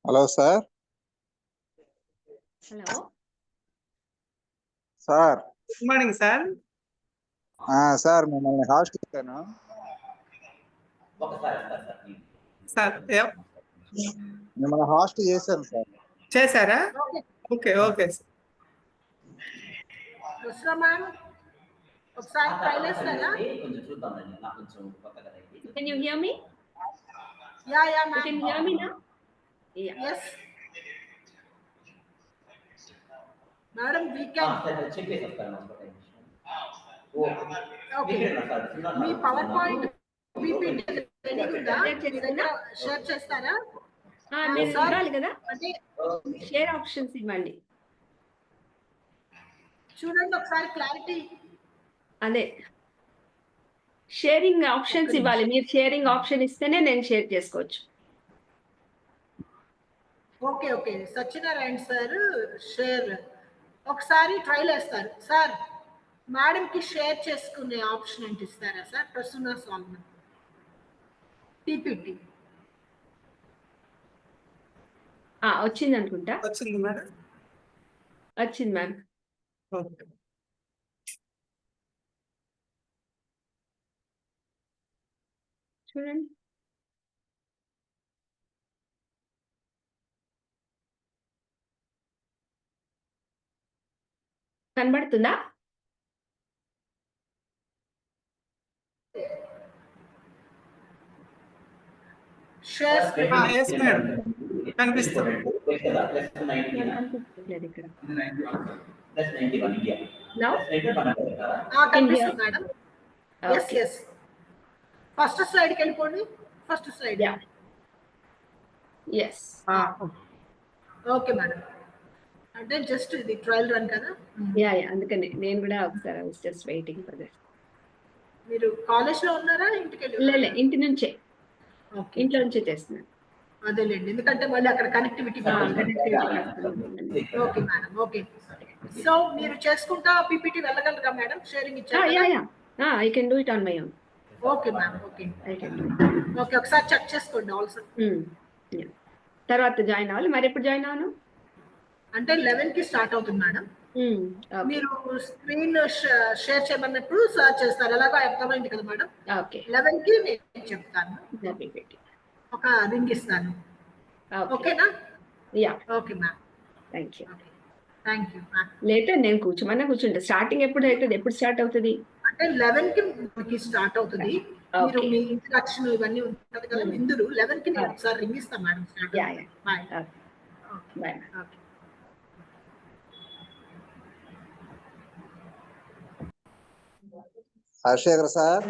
Hello sir. Hello sir. Good morning sir. Sir మిమ్మల్ని host చేశాను sir మిమ్మల్ని host చేశాను సార్. చేశారా? Okay okay sir. Can you hear me? Yeah, ma'am. You can hear me now? Yeah. Yes. Madam, we can. Okay. Me PowerPoint PPT share చేస్తారా? నేను చూడాలి కదా, share options ఇవ్వండి. చూడండి ఒకసారి క్లారిటీ. అదే షేరింగ్ ఆప్షన్స్ ఇవ్వాలి. మీరు షేరింగ్ ఆప్షన్ ఇస్తేనే నేను షేర్ చేసుకోవచ్చు. Okay okay. Satyanarayana sir share ఒకసారి ట్రైల్ వేస్తారు సార్. మేడం కి షేర్ చేసుకునే ఆప్షన్ ఏంటి ఇస్తారా సార్? ప్రసన్న సాల్వ్ PPT వచ్చింది అనుకుంటా. వచ్చింది మేడం. వచ్చింది మ్యామ్. ఓకే. చూడండి. కనబడుతుందా? షేర్ కనిపిస్తుంది. కనిపిస్తలేదు ఇక్కడ. కనిపిస్తుంది madam. Yes yes. First slide కి వెళ్ళిపోండి. First slide. Yes. Okay madam. అంటే జస్ట్ ఇది ట్రయల్ రన్ కదా. యా అందుకనే నేను కూడా ఒకసారి I was just waiting for this. మీరు కాలేజ్ లో ఉన్నారా? ఇంటికి వెళ్ళి? లే, ఇంటి నుంచే. ఇంట్లో నుంచే చేస్తున్నాను. అదేలేండి, ఎందుకంటే మళ్ళీ అక్కడ connectivity. Okay madam. Okay. So మీరు చేసుకుంటా PPT వెళ్ళగలరా మేడం? షేరింగ్ ఇచ్చారు. I can do it on my own. Okay ma'am. Okay okay. ఒకసారి చెక్ చేసుకోండి ఆల్సో. తర్వాత జాయిన్ అవ్వాలి. మరి ఎప్పుడు జాయిన్ అవ్వను? అంటే 11 కి స్టార్ట్ అవుతుంది మేడం. మీరు స్క్రీన్ షేర్ చేయమన్నప్పుడు సర్చ్ చేస్తారు. ఎలాగో అర్థమైంది కదా మేడం. ఓకే. 11 కి నేను చెప్తాను. ఒక రింగ్ ఇస్తాను. ఓకేనా? Yeah. Okay ma'am. Thank you. Thank you ma'am. Later నేను కూర్చుంటా. స్టార్టింగ్ ఎప్పుడు అవుతుంది? ఎప్పుడు స్టార్ట్ అవుతుంది? అంటే 11 కి మనకి స్టార్ట్ అవుతుంది. మీరు మీ ఇంట్రడక్షన్ ఇవన్నీ ఉంటుంది కదా ఇందులో 11 కి నేను ఒకసారి రింగ్ ఇస్తాను madam. Bye bye. Okay. Harshekhar sir.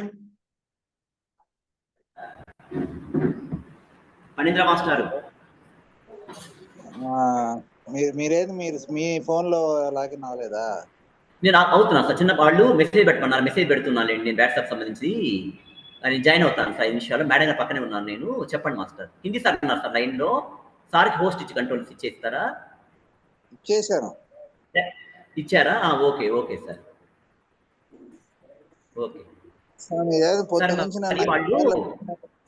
Phanindra master. మీరు మీ ఫోన్ లో లాగిన్ అవ్వలేదా? నేను అవుతున్నా సార్. చిన్న వాళ్ళు మెసేజ్ పెట్టుకున్నారు. మెసేజ్ పెడుతున్నాను నేను వాట్సాప్ సంబంధించి. నేను జాయిన్ అవుతాను సార్ 5 నిమిషాలు. మేడం గారి పక్కనే ఉన్నాను నేను. చెప్పండి మాస్టర్. హిందీ సార్ ఉన్నారు సార్ లైన్ లో. సార్కి హోస్ట్ ఇచ్చి కంట్రోల్స్ ఇచ్చేస్తారా? ఇచ్చేసాను. ఇచ్చారా? Okay okay sir. Okay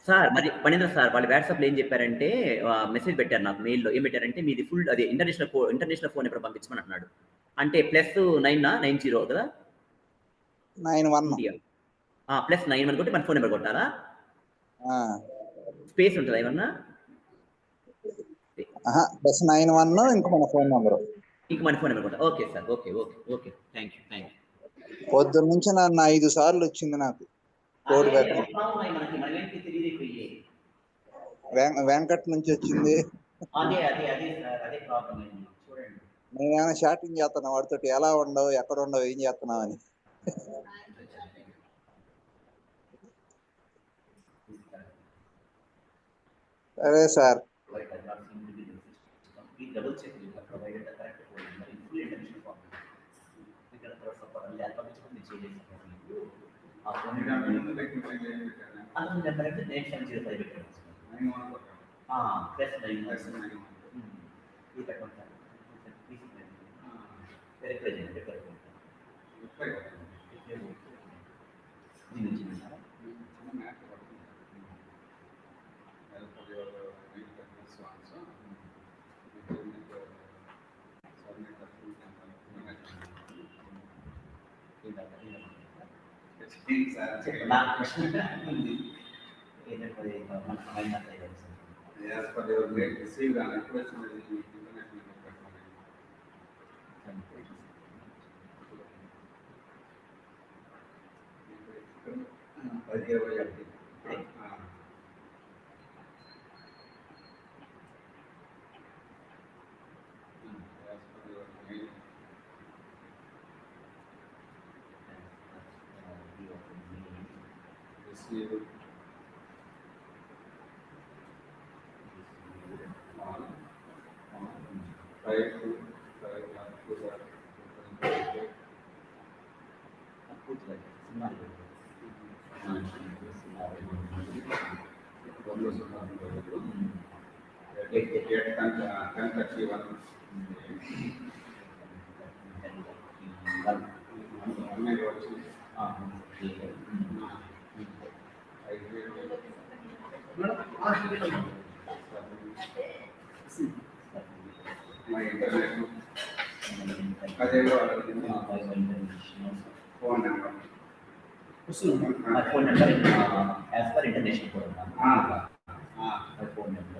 sir. మరి పనీంద్ర సార్ వాళ్ళు వాట్సాప్ లో ఏం చెప్పారంటే మెసేజ్ పెట్టారు నాకు మెయిల్లో. ఏం పెట్టారంటే మీది ఫుల్ అదే ఇంటర్నేషనల్ ఫోన్ ఇప్పుడు పంపించమని అంటున్నాడు. అంటే +9 కదా? 91 +9 కొట్టి మన ఫోన్ నెంబర్ కొట్టాలా? స్పేస్ ఉంటుందా ఏమన్నా? +91 ఇంక మన ఫోన్ నెంబర్. ఇంక మన ఫోన్ నెంబర్ కొట్టా. Okay sir. Okay okay okay. Thank you. పొద్దున్న నుంచి నన్ను 5 సార్లు వచ్చింది నాకు కోడ్ పెట్టడం. వెంకట్ నుంచి వచ్చింది. నేనేమైనా షాటింగ్ చేస్తున్నా వాడితో, ఎలా ఉండవు ఎక్కడ ఉండవు ఏం చేస్తున్నావు అని. సరే సార్. అది పంపించకుండా నేను చేయలేదు మీకు ఆ ఫోన్ అంతకుముందు నెంబర్ అంటే 9705 పెట్టాను ప్లస్ 9 ఇది పెట్టండి సార్ రిప్లై చేయండి దీని నుంచి sir Yes, but they were great received and requested in the international platform. Received. My internet. Phone number. My phone number as per international program. My phone number.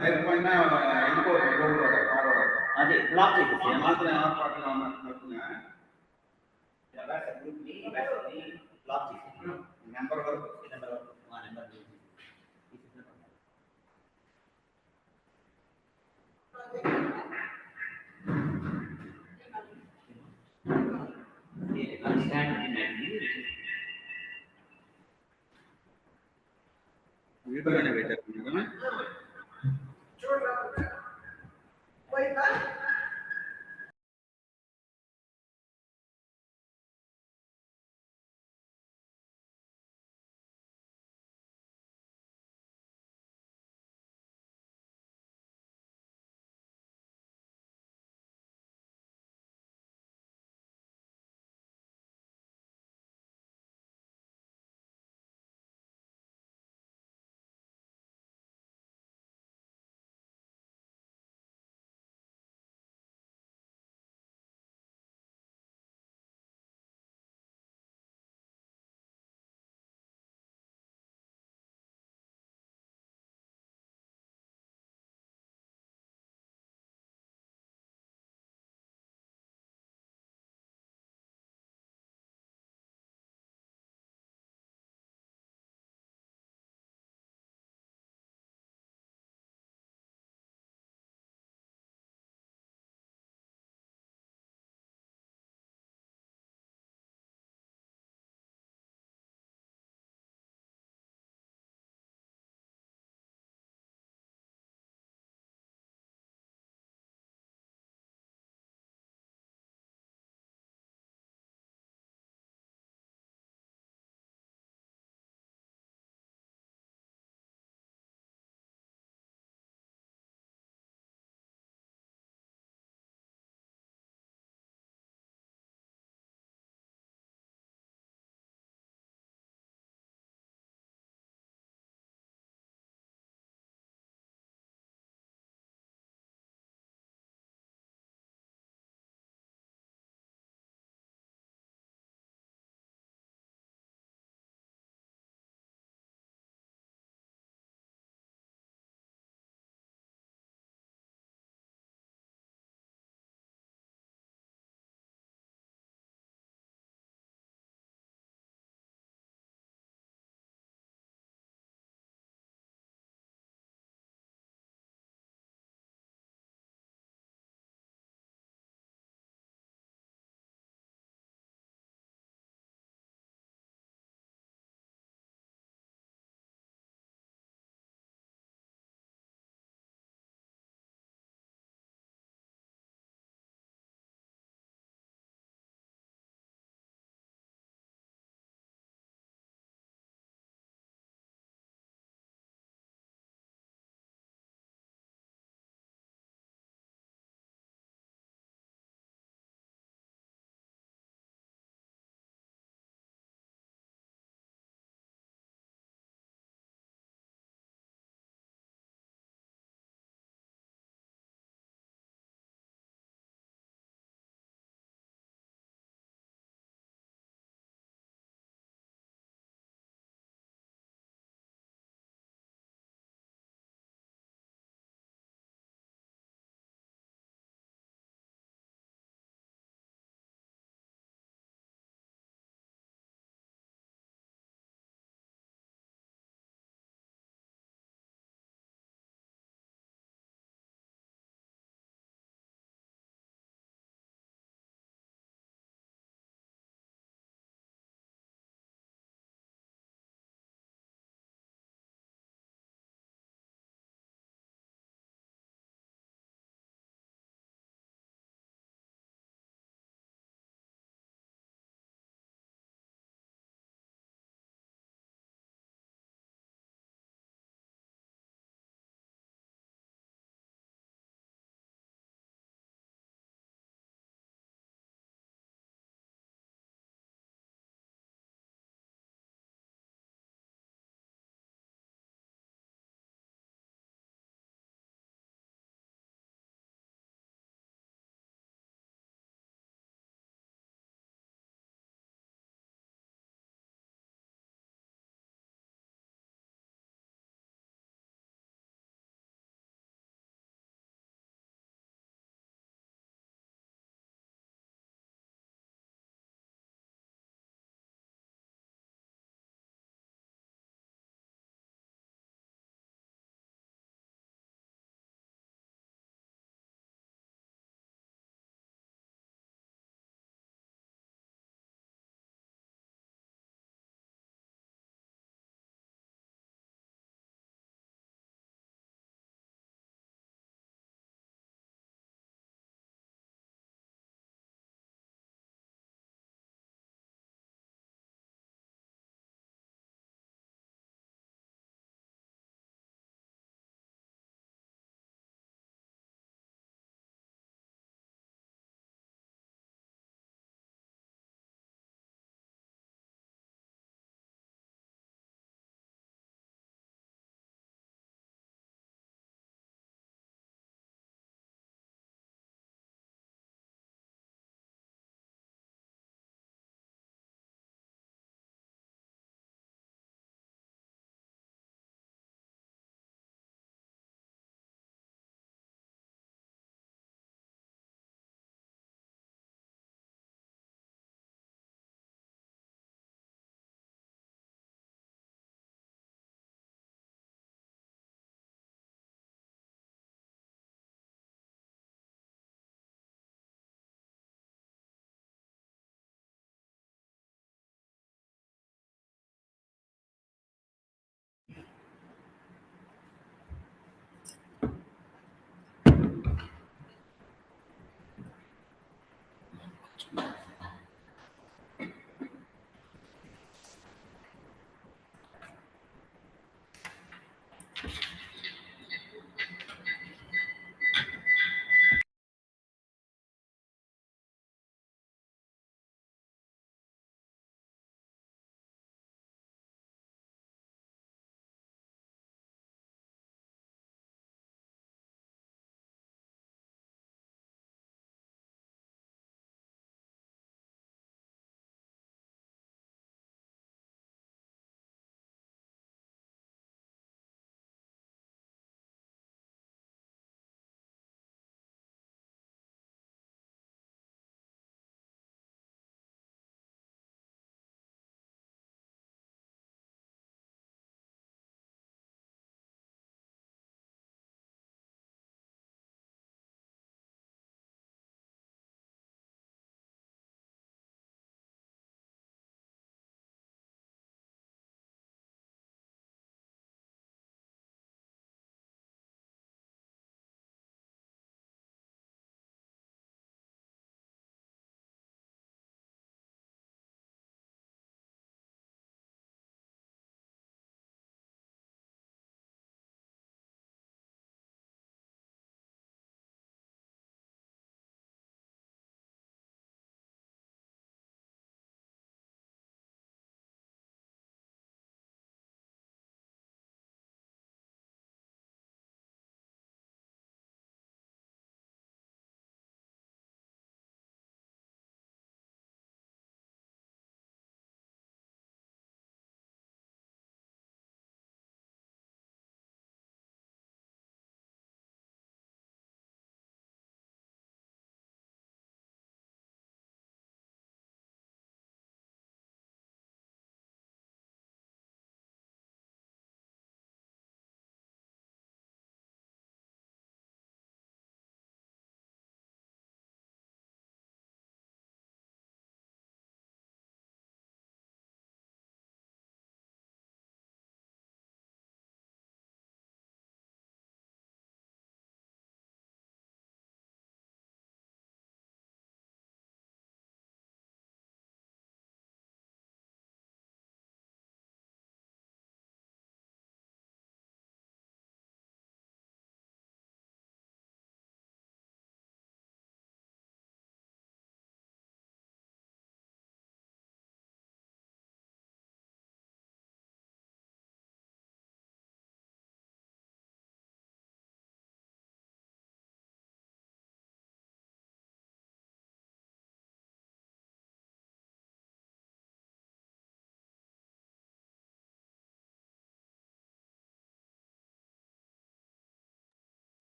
అయిపోయినా వెళ్ళిపోతుంది road కూడా forward. అదే black చేసేసి మాత్రం ఏర్పాటుగా ఉన్నట్టుగా black చేసేసి number వరకు number number వీటిలోనే పెట్టారు కదా. చూడండి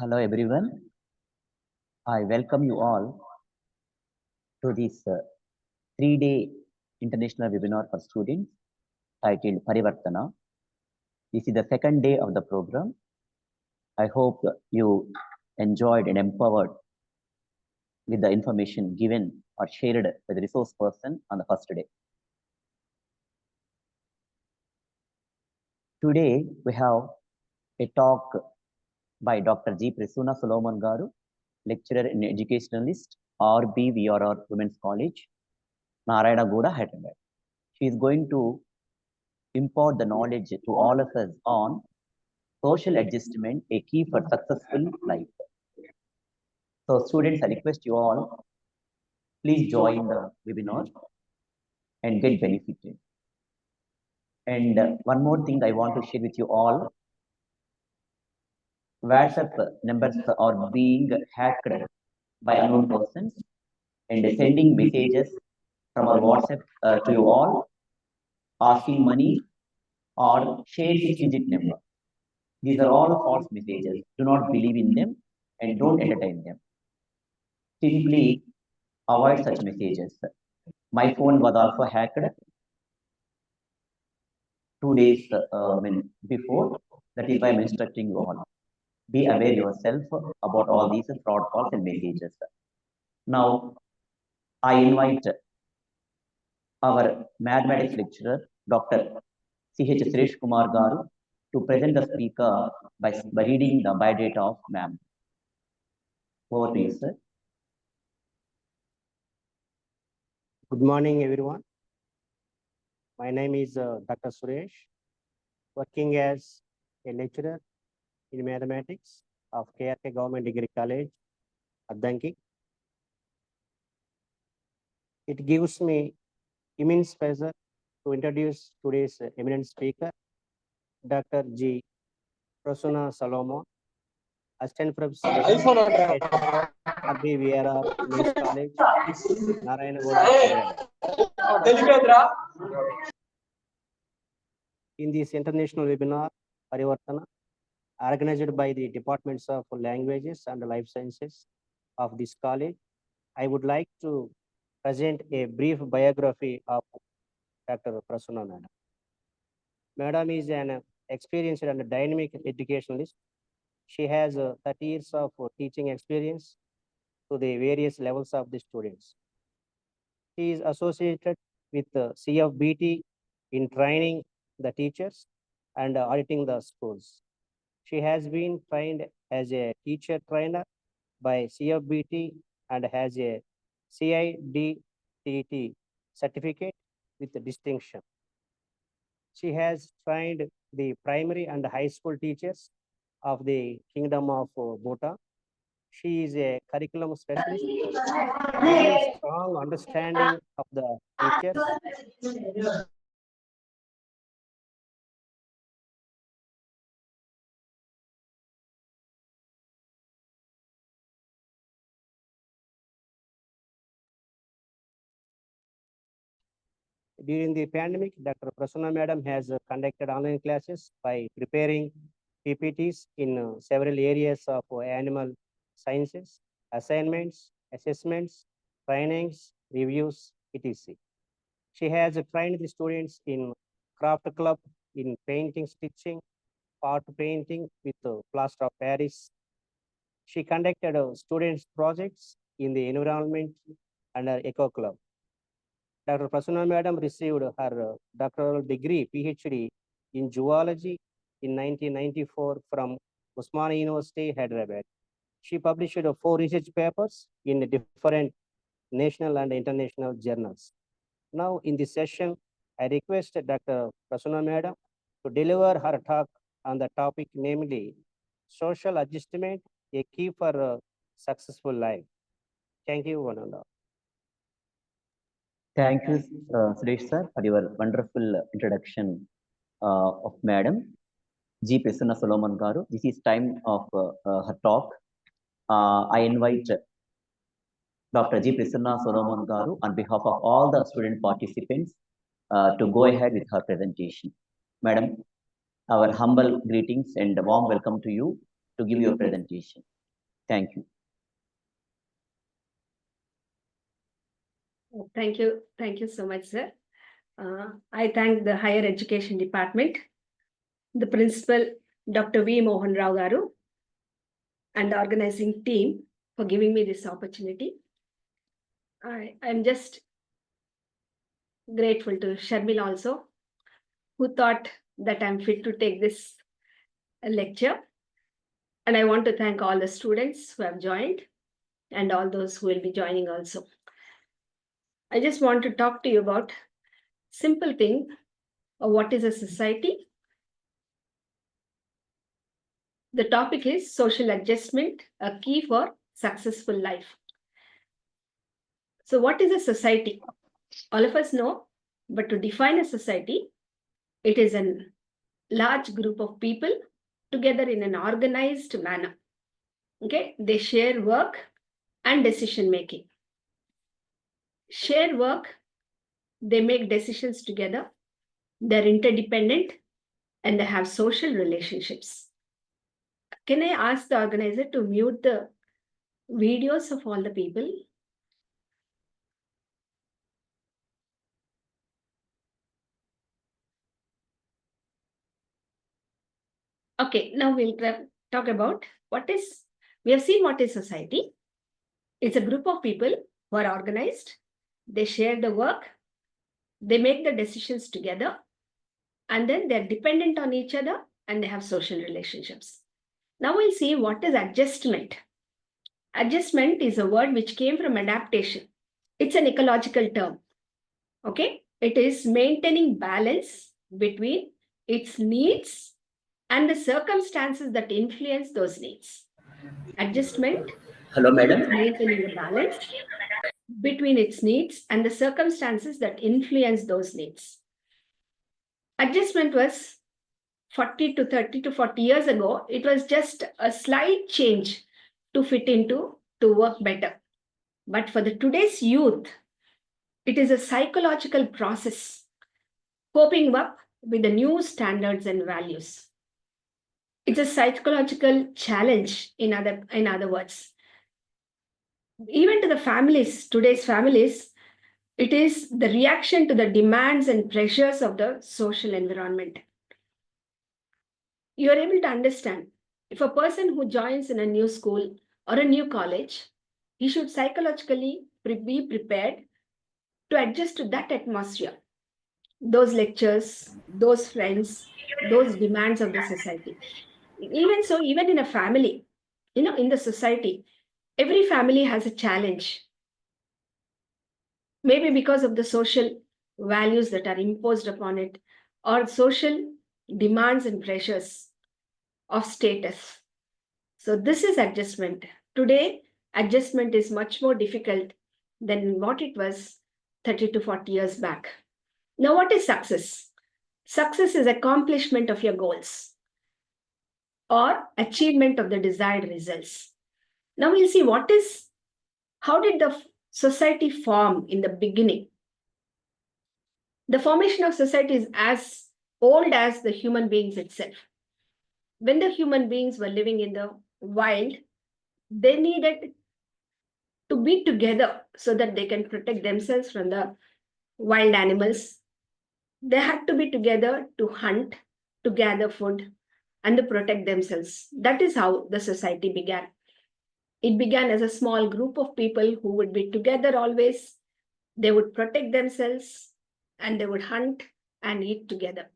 Hello everyone. I welcome you all to this 3-day international webinar for students titled Parivartana. This is the second day of the program. I hope you enjoyed and empowered with the information given or shared by the resource person on the first day. Today we have a talk by Dr. G. Prasanna Solomon Garu, lecturer and educationalist, RBVRR Women's College, Narayanaguda, Hyderabad. She is going to impart the knowledge to all of us on social adjustment, a key for successful life. So students, I request you all, please join the webinar and get benefited. And one more thing I want to share with you all, WhatsApp numbers are being hacked by unknown persons and sending messages from our WhatsApp to you all, asking money or share 6-digit number. These are all false messages. Do not believe in them and don't entertain them. Simply avoid such messages. My phone was also hacked 2 days before. That is why I'm instructing you all. Be aware yourself about all these fraud calls and messages. Now, I invite our mathematics lecturer, Dr. C.H. Suresh Kumar Garu, to present the speaker by reading the biodata of ma'am. Over to you, sir. Good morning, everyone. My name is Dr. Suresh, working as a lecturer in mathematics of KRK Government Degree College, Addanki. It gives me immense pleasure to introduce today's eminent speaker, Dr. G. Prasanna Solomon, Assistant Professor at RBVRR Women's College, Narayanaguda, Hyderabad. In this international webinar, Parivartana, organized by the Departments of Languages and Life Sciences of this college, I would like to present a brief biography of Dr. Prasanna Madam. Madam is an experienced and dynamic educationalist. She has 30 years of teaching experience to the various levels of the students. She is associated with CFBT in training the teachers and auditing the schools. She has been trained as a teacher trainer by CFBT and has a CIDTT certificate with distinction. She has trained the primary and high school teachers of the Kingdom of Bhutan. She is a curriculum specialist, having strong understanding of the teachers. During the pandemic, Dr. Prasanna Madam has conducted online classes by preparing PPTs in several areas of animal sciences, assignments, assessments, trainings, reviews, etc. She has trained the students in craft club, in painting, stitching, art painting with plaster of Paris. She conducted students' projects in the environment under Eco Club. Dr. Prasanna Madam received her doctoral degree, PhD, in zoology in 1994 from Osmania University, Hyderabad. She published 4 research papers in different national and international journals. Now, in this session, I request Dr. Prasanna Madam to deliver her talk on the topic, namely, social adjustment, a key for a successful life. Thank you, one and all. Thank you, Suresh sir, for your wonderful introduction of Madam G. Prasanna Solomon Garu. This is time of her talk. I invite Dr. G. Prasanna Solomon Garu on behalf of all the student participants to go ahead with her presentation. Madam, our humble greetings and warm welcome to you to give your presentation. Thank you. Thank you. Thank you so much, sir. I thank the Higher Education Department, the Principal, Dr. V. Mohan Rao Garu, and the organizing team for giving me this opportunity. I'm just grateful to Sharmil also, who thought that I'm fit to take this lecture. And I want to thank all the students who have joined and all those who will be joining also. I just want to talk to you about simple thing of what is a society. The topic is social adjustment, a key for successful life. So what is a society? All of us know, but to define a society, it is a large group of people together in an organized manner. Okay, they share work and decision making. Share work, they make decisions together, they're interdependent, and they have social relationships. Can I ask the organizer to mute the videos of all the people? Okay, now we'll talk about we have seen what is society. It's a group of people who are organized, they share the work, they make the decisions together, and then they're dependent on each other and they have social relationships. Now we'll see what is adjustment. Adjustment is a word which came from adaptation. It's an ecological term. Okay, it is maintaining balance between its needs and the circumstances that influence those needs. Adjustment. Hello, madam. Maintaining a balance between its needs and the circumstances that influence those needs. Adjustment was 40 to 30 to 40 years ago. It was just a slight change to fit into, to work better. But for the today's youth, it is a psychological process, coping up with the new standards and values. It's a psychological challenge, in other words. Even to the families, today's families, it is the reaction to the demands and pressures of the social environment. You are able to understand, if a person who joins in a new school or a new college, he should psychologically be prepared to adjust to that atmosphere, those lectures, those friends, those demands of the society. Even so, even in a family, in the society, every family has a challenge. Maybe because of the social values that are imposed upon it, or social demands and pressures of status. So this is adjustment. Today, adjustment is much more difficult than what it was 30 to 40 years back. Now, what is success? Success is accomplishment of your goals or achievement of the desired results. Now we'll see how did the society form in the beginning? The formation of society is as old as the human beings itself. When the human beings were living in the wild, they needed to be together so that they can protect themselves from the wild animals. They had to be together to hunt, to gather food, and to protect themselves. That is how the society began. It began as a small group of people who would be together always. They would protect themselves and they would hunt and eat together.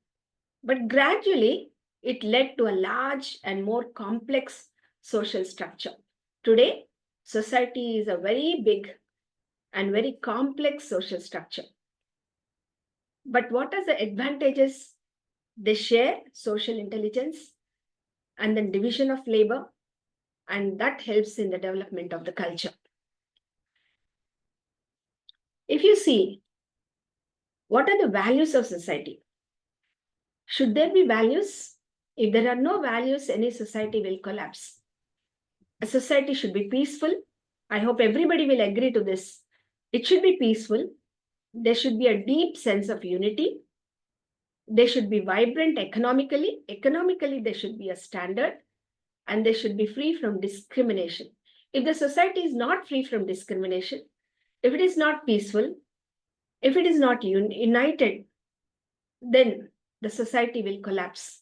But gradually, it led to a large and more complex social structure. Today, society is a very big and very complex social structure. But what are the advantages? They share social intelligence and then division of labor, and that helps in the development of the culture. If you see, what are the values of society? Should there be values? If there are no values, any society will collapse. A society should be peaceful. I hope everybody will agree to this. It should be peaceful. There should be a deep sense of unity. They should be vibrant economically. Economically, there should be a standard. and they should be free from discrimination. If the society is not free from discrimination, if it is not peaceful, if it is not united, then the society will collapse.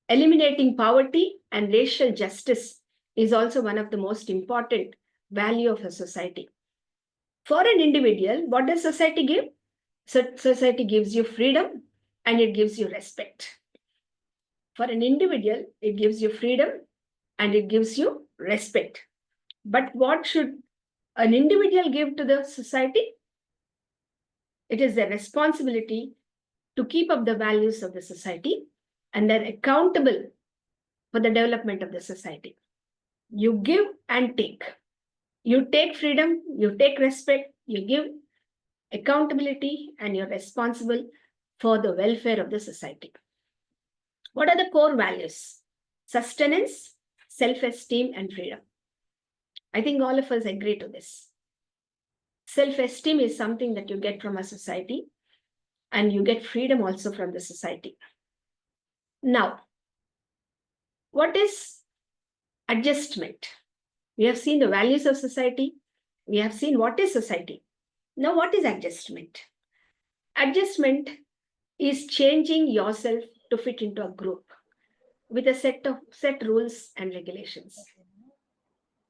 Eliminating poverty and racial justice is also one of the most important value of a society. For an individual, what does society give? Society gives you freedom and it gives you respect. For an individual, it gives you freedom and it gives you respect. But what should an individual give to the society? It is their responsibility to keep up the values of the society, and they're accountable for the development of the society. You give and take. You take freedom, you take respect, you give accountability, and you're responsible for the welfare of the society. What are the core values? Sustenance, self-esteem, and freedom. I think all of us agree to this. Self-esteem is something that you get from a society, and you get freedom also from the society. Now, what is adjustment? We have seen the values of society. We have seen what is society. Now, what is adjustment? Adjustment is changing yourself to fit into a group with a set rules and regulations,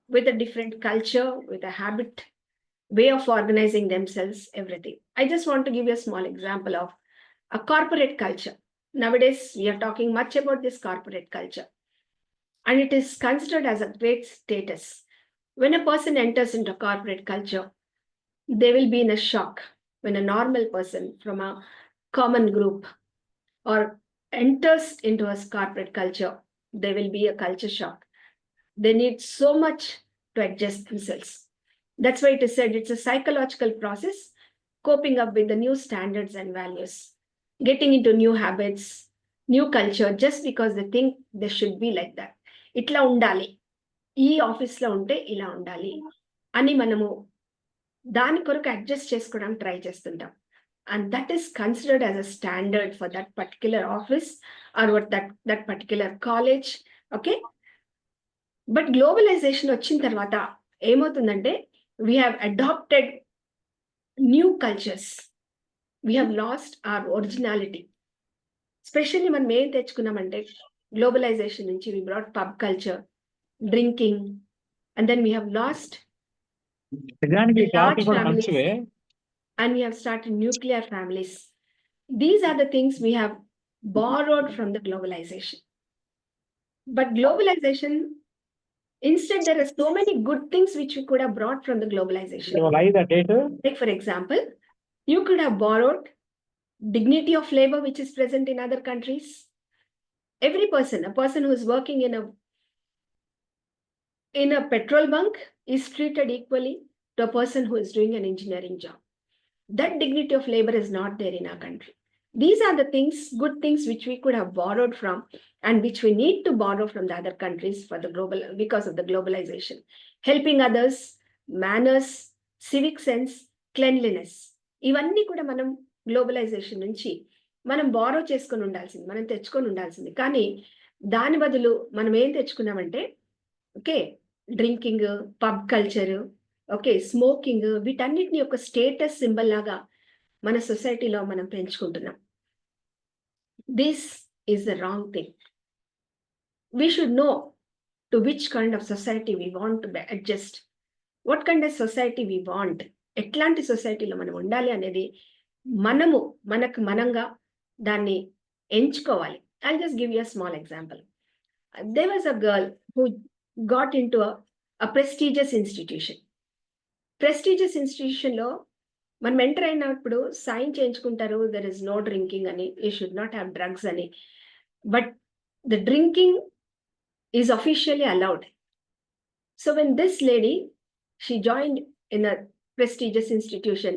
with a different culture, with a habit, way of organizing themselves, everything. I just want to give you a small example of a corporate culture. Nowadays, we are talking much about this corporate culture, and it is considered as a great status. When a person enters into corporate culture, they will be in a shock when a normal person from a common group or enters into a corporate culture. There will be a culture shock. They need so much to adjust themselves. That's why it is said it's a psychological process, coping up with the new standards and values, getting into new habits, new culture, just because they think they should be like that. Itla undali, ee office lo unte ila undali ani manamu దాని కొరకు adjust చేసుకోవడానికి try చేస్తుంటాం. And that is considered as a standard for that particular office or what that particular college. Okay. But globalization వచ్చిన తర్వాత ఏమవుతుందంటే we have adopted new cultures. We have lost our originality. Especially మనం ఏం తెచ్చుకున్నామంటే globalization నుంచి we brought pub culture, drinking, and then we have lost large families, and we have started nuclear families. These are the things we have borrowed from the globalization. But globalization, instead, there are so many good things which we could have brought from the globalization. Like, for example, you could have borrowed dignity of labor, which is present in other countries. Every person, a person who is working in a petrol bunk is treated equally to a person who is doing an engineering job. That dignity of labor is not there in our country. These are the things, good things which we could have borrowed from and which we need to borrow from the other countries for the because of the globalization. Helping others, manners, civic sense, cleanliness. ఇవన్నీ కూడా మనం globalisation నుంచి మనం borrow చేసుకొని ఉండాల్సింది, మనం తెచ్చుకొని ఉండాల్సింది. కానీ దాని బదులు మనం ఏం తెచ్చుకున్నామంటే okay drinking, pub culture, okay smoking, వీటన్నిటిని ఒక స్టేటస్ సింబల్ లాగా మన సొసైటీలో మనం పెంచుకుంటున్నాం. This is the wrong thing. We should know to which kind of society we want to adjust, what kind of society we want, ఎట్లాంటి సొసైటీలో మనం ఉండాలి అనేది మనము మనంగా దాన్ని ఎంచుకోవాలి. I just give you a small example. There was a girl who got in to a prestigious institution. Prestigious ఇన్స్టిట్యూషన్లో మనం ఎంటర్ అయినప్పుడు సైన్ చేయించుకుంటారు, దెర్ ఇస్ నో డ్రింకింగ్ అని, you should not have drugs అని. But the drinking is officially allowed. So when this lady she joined in a prestigious institution,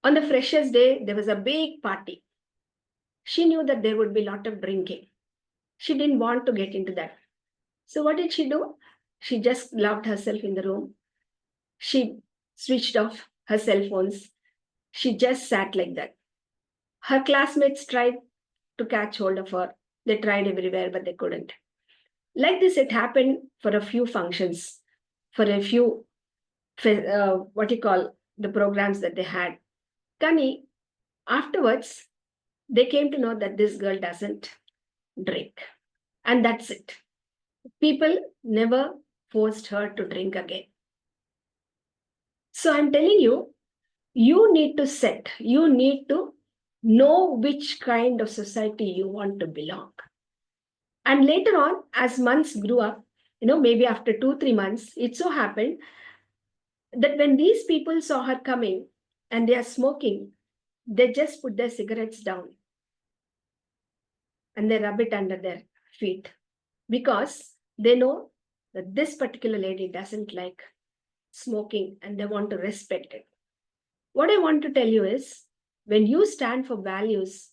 on the freshers day there was a big party. She knew that there would be a lot of drinking. She didn't want to get into that. So what did she do? She just locked herself in the room. She switched off her cell phones. She just sat like that. Her classmates tried to catch hold of her. They tried everywhere, but they couldn't. Like this, it happened for a few functions, for a few what you call the programs that they had. Kani, afterwards, they came to know that this girl doesn't drink. And that's it. People never forced her to drink again. So I'm telling you, you need to know which kind of society you want to belong. And later on, as months grew up, maybe after 2-3 months, it so happened that when these people saw her coming and they are smoking, they just put their cigarettes down and they rub it under their feet, because they know that this particular lady doesn't like smoking and they want to respect it. What I want to tell you is, when you stand for values,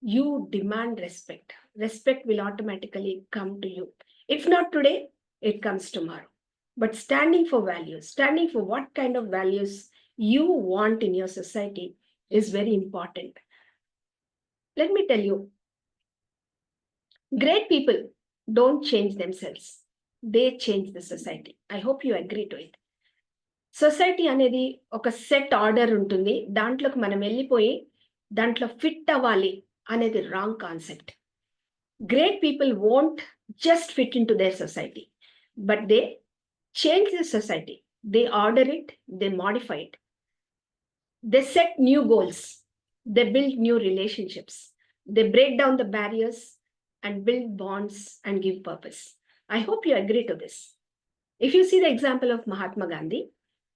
you demand respect. Respect will automatically come to you. If not today, it comes tomorrow. But standing for values, standing for what kind of values you want in your society is very important. Let me tell you, great people don't change themselves. They change the society. I hope you agree to it. Society అనేది ఒక set order ఉంటుంది, దాంట్లోకి మనం వెళ్ళిపోయి దాంట్లో fit అవ్వాలి అనేది wrong concept. Great people won't just fit in to their society, but they change the society. They order it, they modify it, they set new goals, they build new relationships, they break down the barriers and build bonds and give purpose. I hope you agree to this. If you see the example of Mahatma Gandhi,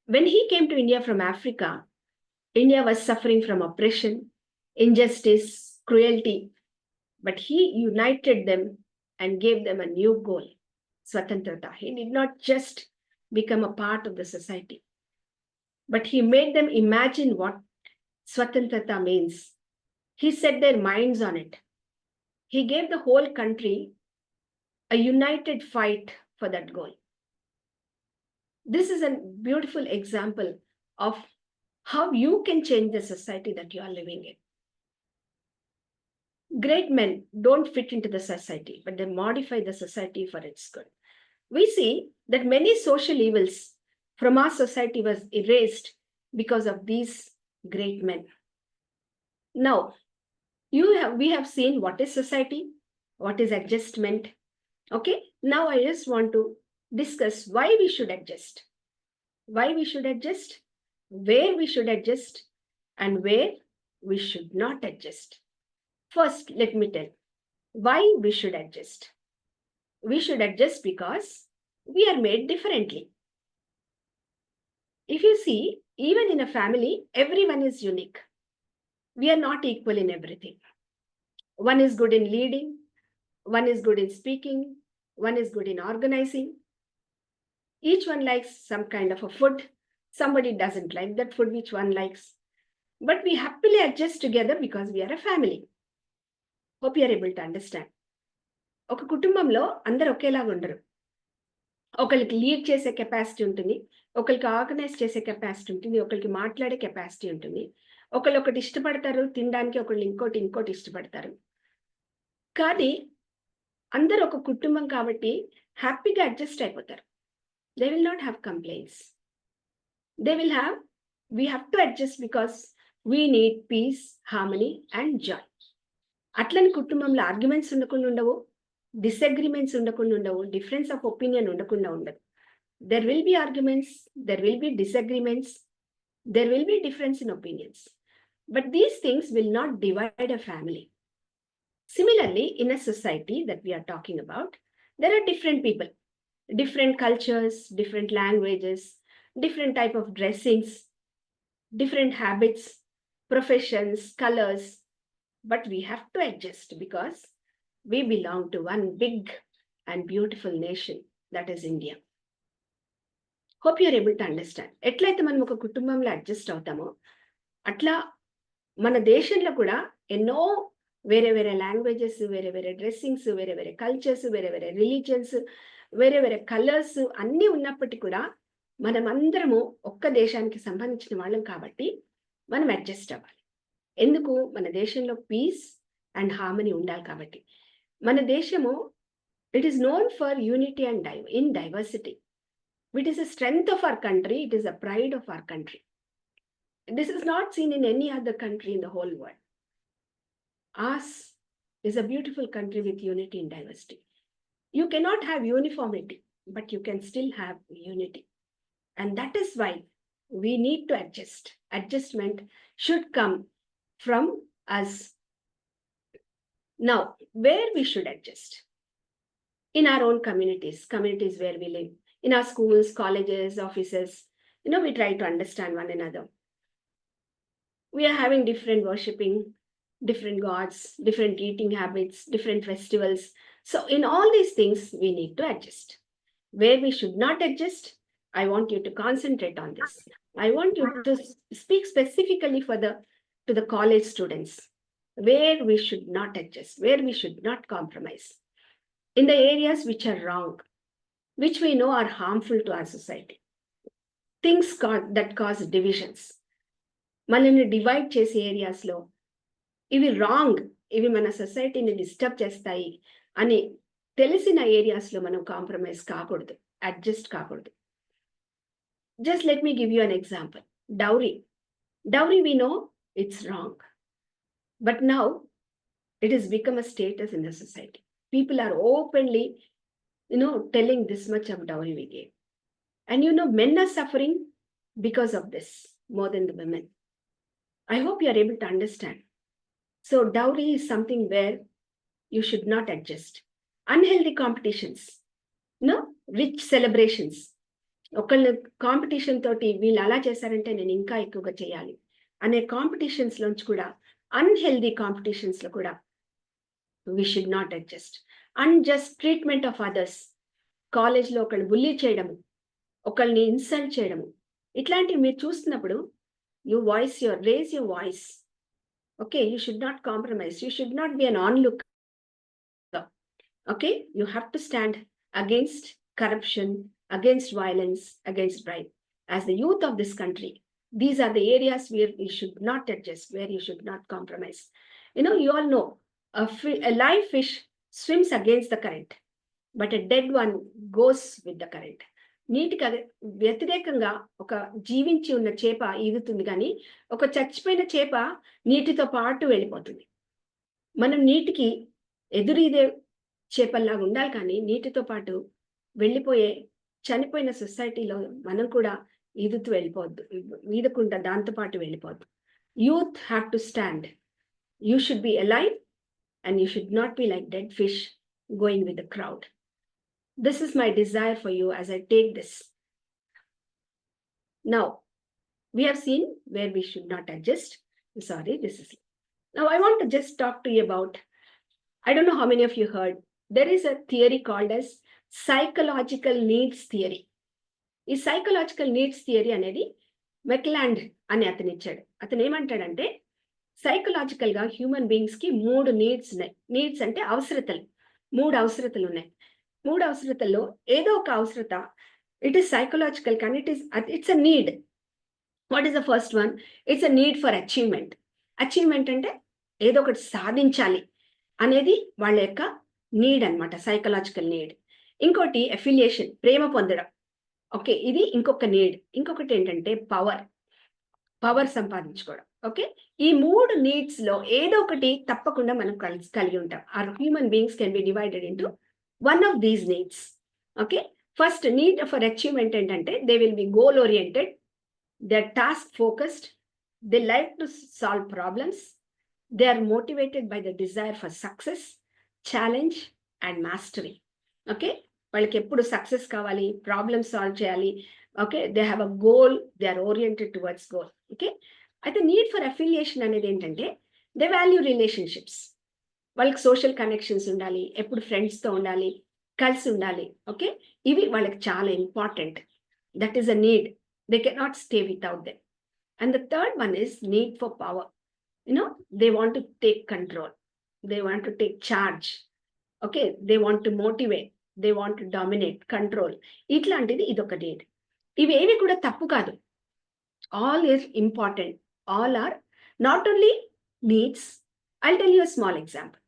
when he came to India from Africa, India was suffering from oppression, injustice, cruelty, but he united them and gave them a new goal, Swatantrata. He did not just become a part of the society, but he made them imagine what Swatantrata means. He set their minds on it. He gave the whole country a united fight for that goal. This is a beautiful example of how you can change the society that you are living in. Great men don't fit into the society, but they modify the society for its good. We see that many social evils from our society was erased because of these great men. Now, we have seen what is society, what is adjustment. Okay, now I just want to discuss why we should adjust, where we should adjust, and where we should not adjust. First, let me tell why we should adjust. We should adjust because we are made differently. If you see, even in a family, everyone is unique. We are not equal in everything. One is good in leading, one is good in speaking, one is good in organizing. Each one likes some kind of a food. Somebody doesn't like that food which one likes. But we happily adjust together because we are a family. Hope you are able to understand. ఒక కుటుంబంలో అందరు ఒకేలాగా ఉండరు. ఒకరికి lead చేసే capacity ఉంటుంది, ఒకరికి organise చేసే కెపాసిటీ ఉంటుంది, ఒకరికి మాట్లాడే కెపాసిటీ ఉంటుంది. ఒకళ్ళు ఒకటి ఇష్టపడతారు తినడానికి, ఒకళ్ళు ఇంకోటి ఇష్టపడతారు. కానీ అందరూ ఒక కుటుంబం కాబట్టి హ్యాపీగా అడ్జస్ట్ అయిపోతారు. They will not have complaints. We have to adjust because we need peace, harmony and joy. అట్లని కుటుంబంలో ఆర్గ్యుమెంట్స్ ఉండకుండా ఉండవు, డిసగ్రిమెంట్స్ ఉండకుండా ఉండవు, డిఫరెన్స్ ఆఫ్ ఒపీనియన్ ఉండకుండా ఉండదు. There will be arguments, there will be disagreements, there will be difference in opinions. But these things will not divide a family. Similarly, in a society that we are talking about, there are different people, different cultures, different languages, different type of dressings, different habits, professions, colors. But we have to adjust because we belong to one big and beautiful nation, that is India. Hope you are able to understand. ఎట్లయితే మనం ఒక కుటుంబంలో adjust అవుతామో అట్లా మన దేశంలో కూడా ఎన్నో వేరే వేరే లాంగ్వేజెస్, వేరే వేరే డ్రెస్సింగ్స్, వేరే వేరే కల్చర్స్, వేరే వేరే రిలీజియన్స్, వేరే వేరే కలర్స్ అన్నీ ఉన్నప్పటికీ కూడా మనం అందరము ఒక్క దేశానికి సంబంధించిన వాళ్ళం కాబట్టి మనం అడ్జస్ట్ అవ్వాలి. ఎందుకు? మన దేశంలో పీస్ అండ్ హార్మనీ ఉండాలి కాబట్టి. మన దేశము It is known for unity and in diversity. It is a strength of our country. It is a pride of our country. This is not seen in any other country in the whole world. Ours is a beautiful country with unity and diversity. You cannot have uniformity, but you can still have unity. And that is why we need to adjust. Adjustment should come from us. Now, where we should adjust? In our own communities where we live, in our schools, colleges, offices, we try to understand one another. We are having different worshipping, different gods, different eating habits, different festivals. So in all these things, we need to adjust. Where we should not adjust, I want you to concentrate on this. I want you to speak specifically to the college students, where we should not adjust, where we should not compromise. In the areas which are wrong, which we know are harmful to our society. Things that cause divisions. మనల్ని divide చేసే ఏరియాస్లో ఇవి wrong, ఇవి మన సొసైటీని disturb చేస్తాయి అని తెలిసిన ఏరియాస్లో మనం కాంప్రమైజ్ కాకూడదు, అడ్జస్ట్ కాకూడదు. Just let me give you an example. Dowry. Dowry, we know it's wrong. But now it has become a status in the society. People are openly, telling this much of dowry we gave. And men are suffering because of this more than the women. I hope you are able to understand. So dowry is something where you should not adjust. Unhealthy competitions, rich celebrations. ఒకళ్ళ competition తోటి వీళ్ళు అలా చేశారంటే నేను ఇంకా ఎక్కువగా చేయాలి అనే కాంపిటీషన్స్ లోంచి కూడా, అన్హెల్దీ కాంపిటీషన్స్ లో కూడా we should not adjust. Unjust treatment of others. కాలేజ్లో ఒకళ్ళు బుల్లీ చేయడము, ఒకళ్ళని ఇన్సల్ట్ చేయడము, ఇట్లాంటివి మీరు చూస్తున్నప్పుడు raise your voice. Okay, you should not compromise. You should not be an onlooker. Okay, you have to stand against corruption, against violence, against bribe. As the youth of this country, these are the areas where you should not adjust, where you should not compromise. You all know, a live fish swims against the current, but a dead one goes with the current. నీటికి వ్యతిరేకంగా ఒక జీవించి ఉన్న చేప ఈదుతుంది, కానీ ఒక చచ్చిపోయిన చేప నీటితో పాటు వెళ్ళిపోతుంది. మనం నీటికి ఎదురీదే చేపల్లాగా ఉండాలి, కానీ నీటితో పాటు వెళ్ళిపోయే చనిపోయిన సొసైటీలో మనం కూడా ఈదుతూ వెళ్ళిపోవద్దు, ఈదకుండా దాంతో పాటు వెళ్ళిపోవద్దు. Youth have to stand. You should be alive and you should not be like dead fish going with the crowd. This is my desire for you as I take this. Now, we have seen where we should not adjust. Sorry, this is... Now, I want to just talk to you about, I don't know how many of you heard, there is a theory called as psychological needs theory. ఈ psychological needs theory అనేది మెక్లాండ్ అని అతను ఇచ్చాడు. అతను ఏమంటాడంటే, psychological గా human beings కి 3 needs ఉన్నాయి. నీడ్స్ అంటే అవసరతలు, 3 అవసరతలు ఉన్నాయి. 3 అవసరతల్లో ఏదో ఒక అవసరత ఇట్ ఈస్ సైకలాజికల్, కానీ it's a need. What is the first one? It's a need for achievement. Achievement అంటే ఏదో ఒకటి సాధించాలి అనేది వాళ్ళ యొక్క నీడ్ అన్నమాట, సైకలాజికల్ నీడ్. ఇంకోటి అఫిలియేషన్, ప్రేమ పొందడం. ఓకే, ఇది ఇంకొక నీడ్. ఇంకొకటి ఏంటంటే పవర్ సంపాదించుకోవడం. ఓకే, ఈ 3 నీడ్స్ లో ఏదో ఒకటి తప్పకుండా మనం కలిగి ఉంటాం. Our human beings can be divided into one of these needs. Okay, first need for achievement ఏంటంటే they will be goal oriented, they are task focused, they like to solve problems, they are motivated by the desire for success, challenge and mastery. Okay, వాళ్ళకి ఎప్పుడు success కావాలి, problem solve చేయాలి. Okay, they have a goal, they are oriented towards goal. Okay, అయితే need for affiliation అనేది ఏంటంటే they value relationships. వాళ్ళకి social connections ఉండాలి, ఎప్పుడు ఫ్రెండ్స్తో ఉండాలి, కలిసి ఉండాలి. ఓకే, ఇవి వాళ్ళకి చాలా important. That is a need. They cannot stay without them. And the third one is need for power. They want to take control, they want to take charge. Okay, they want to motivate, they want to dominate, control. ఇట్లాంటిది ఇదొక need. ఇవేవి కూడా తప్పు కాదు. All is important. All are not only needs. I'll tell you a small example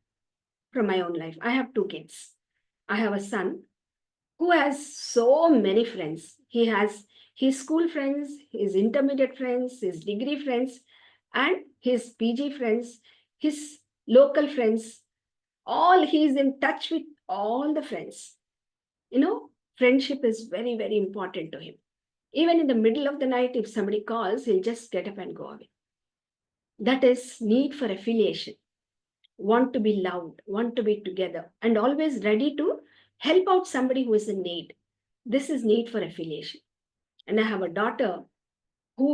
from my own life. I have 2 kids. I have a son who has so many friends. He has his school friends, his intermediate friends, his degree friends, and his PG friends, his local friends. All he is in touch with all the friends. You know, friendship is very, very important to him. Even in the middle of the night, if somebody calls, he'll just get up and go away. That is need for affiliation. Want to be loved, want to be together, and always ready to help out somebody who is in need. This is need for affiliation. And I have a daughter who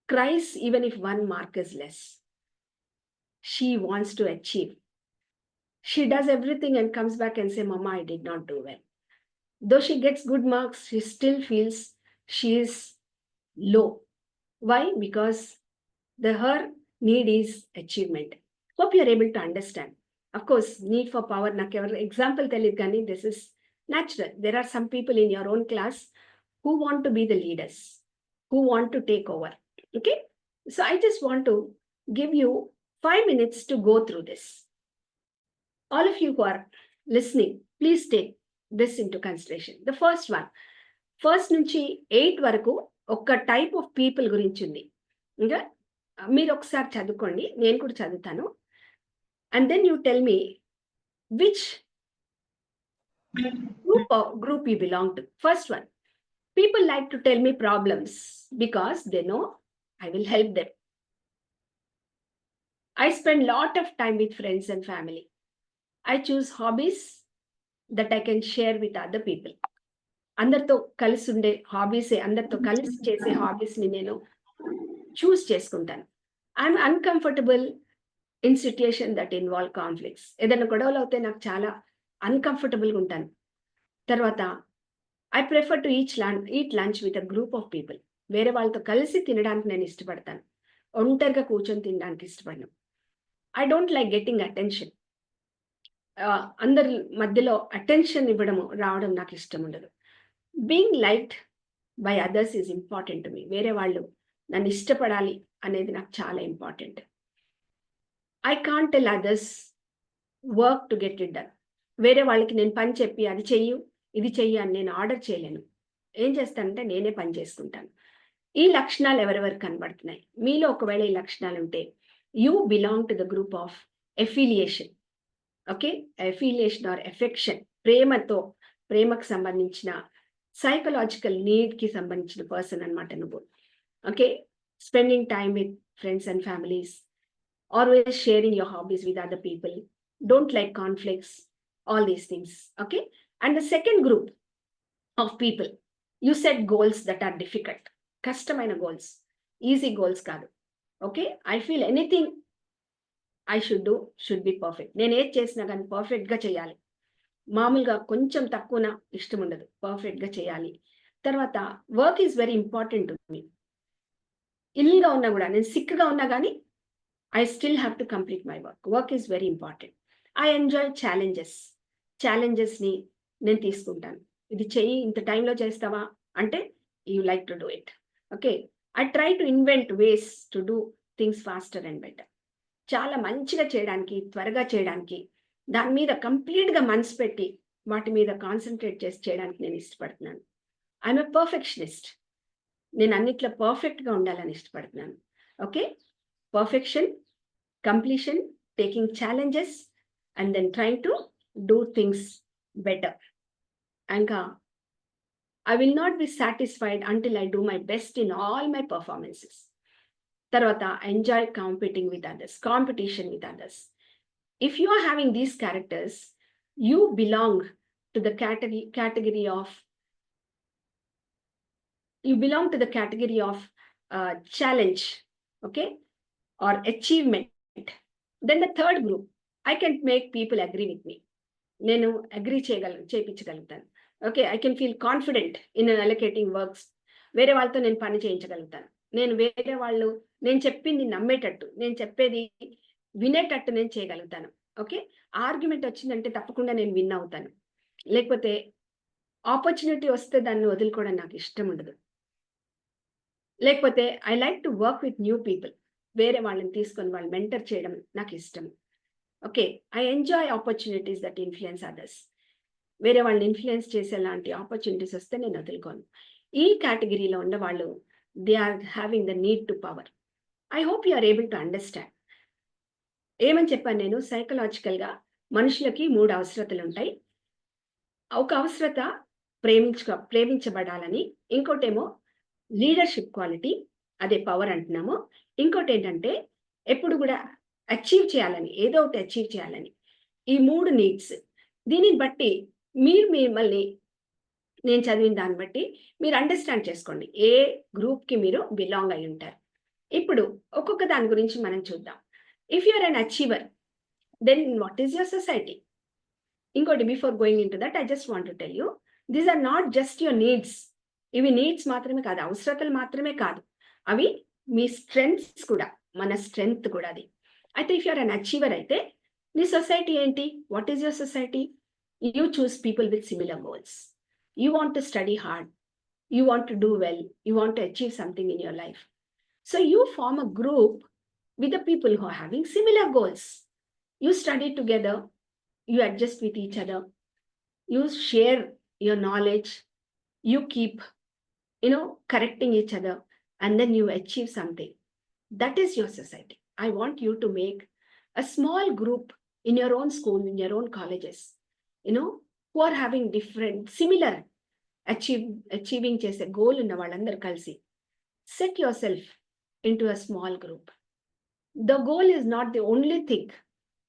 cries even if 1 mark is less. She wants to achieve. She does everything and comes back and say, Mama, I did not do well. Though she gets good marks, she still feels she is low. Why? Because her need is achievement. Hope you are able to understand. Of course, need for power, example, this is natural. There are some people in your own class who want to be the leaders, who want to take over. Okay. So I just want to give you 5 minutes to go through this. All of you who are listening, please take this into consideration. The first one, first నుంచి 8 వరకు ఒక type of people గురించి ఉంది. ఇంకా మీరు ఒకసారి చదువుకోండి, నేను కూడా చదువుతాను. And then you tell me which group you belong to. First one, people like to tell me problems because they know I will help them. I spend lot of time with friends and family. I choose hobbies that I can share with other people. అందరితో కలిసి ఉండే హాబీసే, అందరితో కలిసి చేసే హాబీస్ని నేను చూస్ చేసుకుంటాను. I'm uncomfortable in situation that involve conflicts. ఏదైనా గొడవలు అవుతే నాకు చాలా అన్కంఫర్టబుల్గా ఉంటాను. తర్వాత I prefer to eat lunch with a group of people. వేరే వాళ్ళతో కలిసి తినడానికి నేను ఇష్టపడతాను, ఒంటరిగా కూర్చొని తినడానికి ఇష్టపడను. I don't like getting attention. అందరి మధ్యలో అటెన్షన్ ఇవ్వడము రావడం నాకు ఇష్టం ఉండదు. Being liked by others is important to me. వేరే వాళ్ళు నన్ను ఇష్టపడాలి అనేది నాకు చాలా important. I can't tell others work to get it done. వేరే వాళ్ళకి నేను పని చెప్పి అది చెయ్యు ఇది చెయ్యి అని నేను ఆర్డర్ చేయలేను. ఏం చేస్తానంటే నేనే పని చేసుకుంటాను. ఈ లక్షణాలు ఎవరెవరికి కనబడుతున్నాయి? మీలో ఒకవేళ ఈ లక్షణాలు ఉంటే you belong to the group of affiliation. Okay, affiliation or affection, ప్రేమకు సంబంధించిన సైకలాజికల్ నీడ్కి సంబంధించిన పర్సన్ అనమాట నువ్వు. Okay, spending time with friends and families, always sharing your hobbies with other people, don't like conflicts, all these things. Okay, and the second group of people, you set goals that are difficult, కష్టమైన goals, easy goals కాదు. Okay, I feel anything I should be perfect. నేను ఏది చేసినా కానీ పర్ఫెక్ట్గా చేయాలి. మామూలుగా కొంచెం తక్కువ ఇష్టం ఉండదు, పర్ఫెక్ట్గా చేయాలి. తర్వాత work is very important to me. ఇల్గా ఉన్నా కూడా, నేను సిక్గా ఉన్నా కానీ I still have to complete my work. Work is very important. I enjoy ఛాలెంజెస్ని నేను తీసుకుంటాను. ఇది చెయ్యి, ఇంత టైంలో చేస్తావా అంటే you like to do it. Okay, I try to invent ways to do things faster and better. చాలా మంచిగా చేయడానికి, త్వరగా చేయడానికి, దాని మీద కంప్లీట్గా మనసు పెట్టి వాటి మీద కాన్సన్ట్రేట్ చేసి చేయడానికి నేను ఇష్టపడుతున్నాను. I'm a perfectionist. నేను అన్నిట్లో పర్ఫెక్ట్గా ఉండాలని ఇష్టపడుతున్నాను. Okay, perfection, completion, taking challenges and then trying to do things better. Anka, I will not be satisfied until I do my best in all my performances. Tarvata, I enjoy competing with others, competition with others. If you are having these characters, you belong to the category of challenge, okay, or achievement. Then the third group, I can make people agree with me. నేను agree చేయించగలుగుతాను. Okay, I can feel confident in allocating works. వేరే వాళ్ళతో నేను పని చేయించగలుగుతాను. నేను వేరే వాళ్ళు నేను చెప్పింది నమ్మేటట్టు, నేను చెప్పేది వినేటట్టు నేను చేయగలుగుతాను. ఓకే, ఆర్గ్యుమెంట్ వచ్చిందంటే తప్పకుండా నేను విన్ అవుతాను. లేకపోతే ఆపర్చునిటీ వస్తే దాన్ని వదులుకోవడం నాకు ఇష్టం ఉండదు. లేకపోతే I like to work with new people. వేరే వాళ్ళని తీసుకొని వాళ్ళు మెంటర్ చేయడం నాకు ఇష్టం. Okay, I enjoy opportunities that influence others. వేరే వాళ్ళని ఇన్ఫ్లుయెన్స్ చేసేలాంటి ఆపర్చునిటీస్ వస్తే నేను వదులుకోను. ఈ కేటగిరీలో ఉన్న వాళ్ళు they are having the need to power. I hope you are able to understand. ఏమని చెప్పాను నేను? సైకలాజికల్గా మనుషులకి 3 అవసరతలు ఉంటాయి. ఒక అవసరత ప్రేమించబడాలని, ఇంకోటేమో లీడర్షిప్ క్వాలిటీ, అదే పవర్ అంటున్నాము. ఇంకోటి ఏంటంటే ఎప్పుడు కూడా అచీవ్ చేయాలని, ఏదో ఒకటి అచీవ్ చేయాలని. ఈ 3 నీడ్స్. దీనిని బట్టి మిమ్మల్ని నేను చదివిన దాన్ని బట్టి మీరు అండర్స్టాండ్ చేసుకోండి ఏ గ్రూప్కి మీరు బిలాంగ్ అయి ఉంటారు. ఇప్పుడు ఒక్కొక్క దాని గురించి మనం చూద్దాం. If you are an achiever, then what is your society? ఇంకోటి, before going in to that, I just want to tell you, these are not just your needs. ఇవి నీడ్స్ మాత్రమే కాదు, అవసరతలు మాత్రమే కాదు, అవి మీ స్ట్రెంగ్త్స్ కూడా, మన స్ట్రెంగ్త్ కూడా అది. అయితే if you are an achiever అయితే నీ సొసైటీ ఏంటి? What is your society? You choose people with similar goals. You want to study hard, you want to do well, you want to achieve something in your life. So you form a group with the people who are having similar goals. You study together, you adjust with each other, you share your knowledge, you keep, correcting each other, and then you achieve something. That is your society. I want you to make a small group in your own school, in your own colleges, who are having different, similar achieving chese goal unna vallandaru kalsi. Set yourself into a small group. The goal is not the only thing,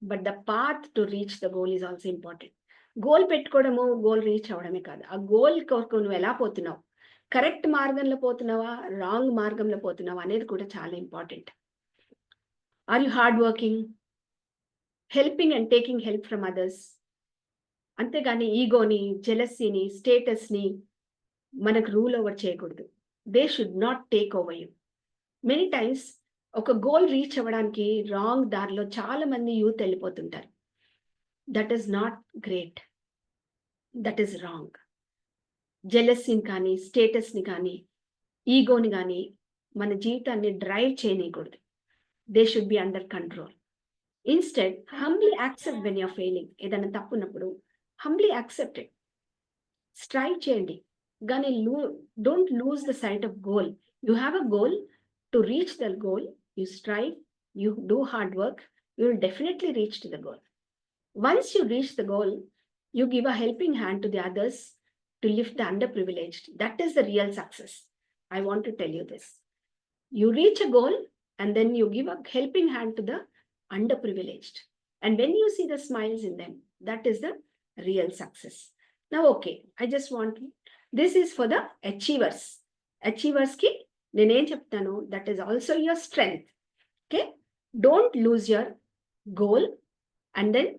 but the path to reach the goal is also important. Goal పెట్టుకోవడము, goal reach అవ్వడమే కాదు, ఆ goal కొరకు నువ్వు ఎలా పోతున్నావు, correct మార్గంలో పోతున్నావా, రాంగ్ మార్గంలో పోతున్నావా అనేది కూడా చాలా important. Are you hard working, helping and taking help from others? అంతేగాని ఈగోని, జెలసీని, స్టేటస్ని మనకు రూల్ ఓవర్ చేయకూడదు. They should not take over you. Many times ఒక గోల్ రీచ్ అవ్వడానికి రాంగ్ దారిలో చాలా మంది యూత్ వెళ్ళిపోతుంటారు. That is not great, that is wrong. జెలసీని కానీ, స్టేటస్ని కానీ, ఈగోని కానీ మన జీవితాన్ని డ్రైవ్ చేయనీయకూడదు. They should be under control. Instead humbly accept when your failing. ఏదైనా తప్పున్నప్పుడు హంబ్లీ యాక్సెప్ట్ ఇట్, స్ట్రైవ్ చేయండి, కానీ don't lose the sight of goal. You have a goal. To reach the goal, you strive, you do hard work, you will definitely reach to the goal. Once you reach the goal, you give a helping hand to the others to lift the underprivileged. That is the real success. I want to tell you this. You reach a goal and then you give a helping hand to the underprivileged. And when you see the smiles in them, that is the real success. Now, okay, I just want, this is for the achievers. Achievers ki నేనేం చెప్తాను, that is also your strength. Okay, don't lose your goal, and then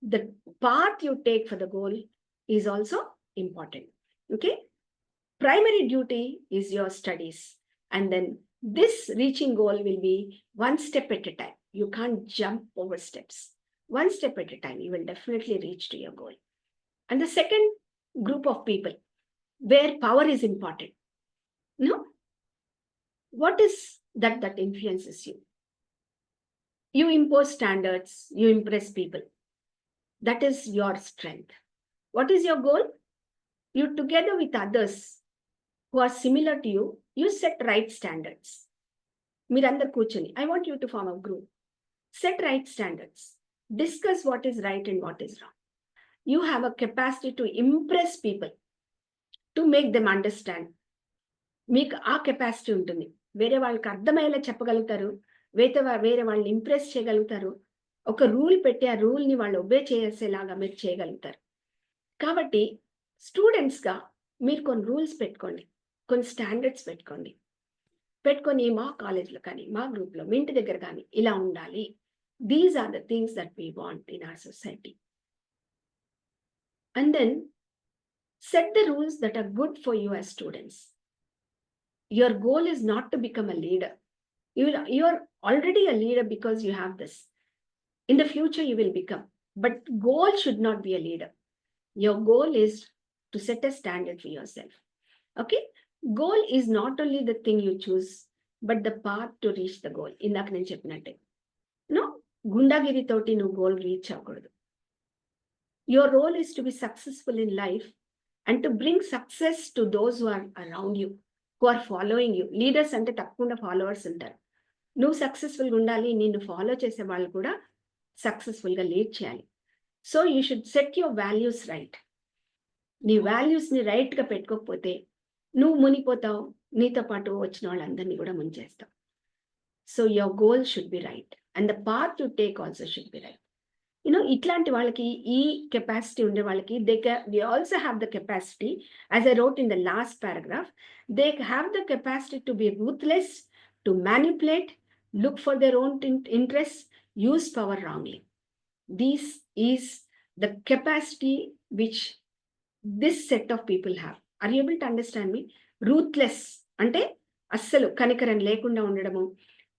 the path you take for the goal is also important. Okay, primary duty is your studies, and then this reaching goal will be one step at a time. You can't jump over steps. One step at a time, you will definitely reach to your goal. And the second group of people where power is important. No? What is that influences you? You impose standards, you impress people. That is your strength. What is your goal? You, together with others who are similar to you, you set right standards. Mirandar కూర్చొని, I want you to form a group. Set right standards. Discuss what is right and what is wrong. You have a capacity to impress people, to make them understand. మీకు ఆ capacity ఉంటుంది. వేరే వాళ్ళకి అర్థమయ్యేలా చెప్పగలుగుతారు, వేరే వాళ్ళని ఇంప్రెస్ చేయగలుగుతారు. ఒక రూల్ పెట్టి ఆ రూల్ని వాళ్ళు ఒబే చేసేలాగా మీరు చేయగలుగుతారు. కాబట్టి స్టూడెంట్స్గా మీరు కొన్ని రూల్స్ పెట్టుకోండి, కొన్ని స్టాండర్డ్స్ పెట్టుకొని మా కాలేజ్లో కానీ, మా గ్రూప్లో, మీ ఇంటి దగ్గర కానీ ఇలా ఉండాలి. These are the things that we want in our society. And then set the rules that are good for you as students. Your goal is not to become a leader. You are already a leader because you have this. In the future, you will become. But goal should not be a leader. Your goal is to set a standard for yourself. Okay? Goal is not only the thing you choose, but the path to reach the goal. ఇందాక నేను చెప్పినట్టే, గుండాగిరి తోటి నువ్వు goal reach అవ్వకూడదు. your role is to be successful in life and to bring success to those who are around you, who are following you. Leaders అంటే తప్పకుండా followers ఉంటారు. నువ్వు సక్సెస్ఫుల్గా ఉండాలి, నిన్ను ఫాలో చేసే వాళ్ళు కూడా సక్సెస్ఫుల్గా లీడ్ చేయాలి. So you should set your values right. నీ వాల్యూస్ని రైట్గా పెట్టుకోకపోతే నువ్వు మునిపోతావు, నీతో పాటు వచ్చిన వాళ్ళందరినీ కూడా ముంచేస్తావు. So your goal should be right and the path to take also should be right. ఇట్లాంటి వాళ్ళకి, ఈ కెపాసిటీ ఉండే వాళ్ళకి, they also have the capacity, as I wrote in the last paragraph, they have the capacity to be ruthless, to manipulate, look for their own interests, use power wrongly. This is the capacity which this set of people have. Are you able to understand me? Ruthless అంటే అస్సలు కనికరం లేకుండా ఉండడము,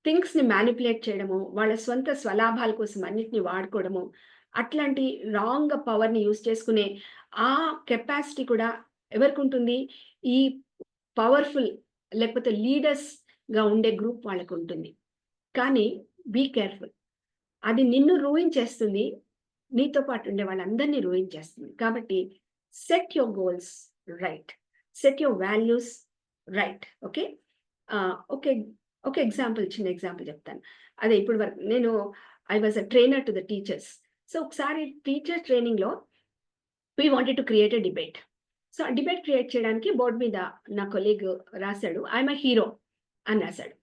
థింగ్స్ని manipulate చేయడము, వాళ్ళ సొంత స్వలాభాల కోసం అన్నిటిని వాడుకోవడము, అట్లాంటి రాంగ్ పవర్ని యూజ్ చేసుకునే ఆ కెపాసిటీ కూడా ఎవరికి ఉంటుంది? ఈ పవర్ఫుల్ లేకపోతే లీడర్స్గా ఉండే గ్రూప్ వాళ్ళకు ఉంటుంది. కానీ బీ కేర్ఫుల్, అది నిన్ను రూయిన్ చేస్తుంది, నీతో పాటు ఉండే వాళ్ళందరినీ రూయిన్ చేస్తుంది. కాబట్టి set your goals right, set your values right. Okay, ఒక ఎగ్జాంపుల్, చిన్న ఎగ్జాంపుల్ చెప్తాను. అదే ఇప్పుడు వరకు నేను I was a trainer to the teachers. So ఒకసారి టీచర్ ట్రైనింగ్లో we wanted to create a debate. So ఆ డిబేట్ క్రియేట్ చేయడానికి బోర్డు మీద నా కొలీగ్ రాశాడు, ఐఎమ్ అ హీరో అని రాశాడు.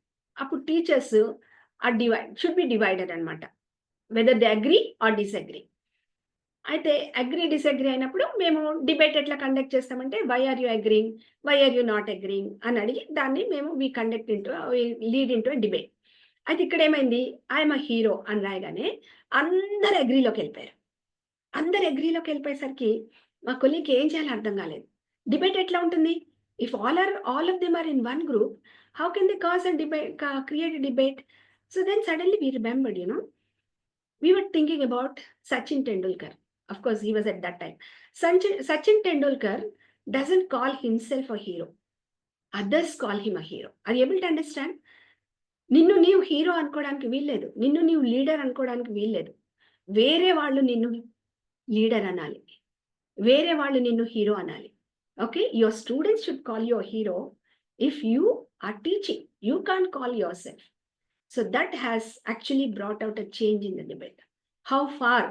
అప్పుడు టీచర్స్ ఆ షుడ్ బి డివైడెడ్ అనమాట, whether they agree or disagree. అయితే అగ్రీ డిసగ్రీ అయినప్పుడు మేము డిబేట్ ఎట్లా కండక్ట్ చేస్తామంటే, why are you agreeing, why are you not agreeing అని అడిగి దాన్ని మేము లీడ్ ఇంటూ డిబేట్. అయితే ఇక్కడ ఏమైంది, ఐఎమ్ అ హీరో అని రాయగానే అందరు అగ్రీలోకి వెళ్ళిపోయారు. అందరు అగ్రీలోకి వెళ్ళిపోయేసరికి మా కొలీగ్కి ఏం చేయాలో అర్థం కాలేదు. డిబేట్ ఎట్లా ఉంటుంది? If all of them are in one group, how can they cause and create a debate? So then suddenly we remembered, we were thinking about Sachin Tendulkar. Of course, he was at that time. Sachin Tendulkar doesn't call himself a hero. Others call him a hero. Are you able to understand? నిన్ను నీవు hero అనుకోవడానికి వీల్లేదు, నిన్ను నీవు leader అనుకోవడానికి వీల్లేదు. వేరే వాళ్ళు నిన్ను లీడర్ అనాలి, వేరే వాళ్ళు నిన్ను హీరో అనాలి. Okay, your students should call your hero. If you are teaching, you can't call yourself. So that has actually brought out a change in the debate. How far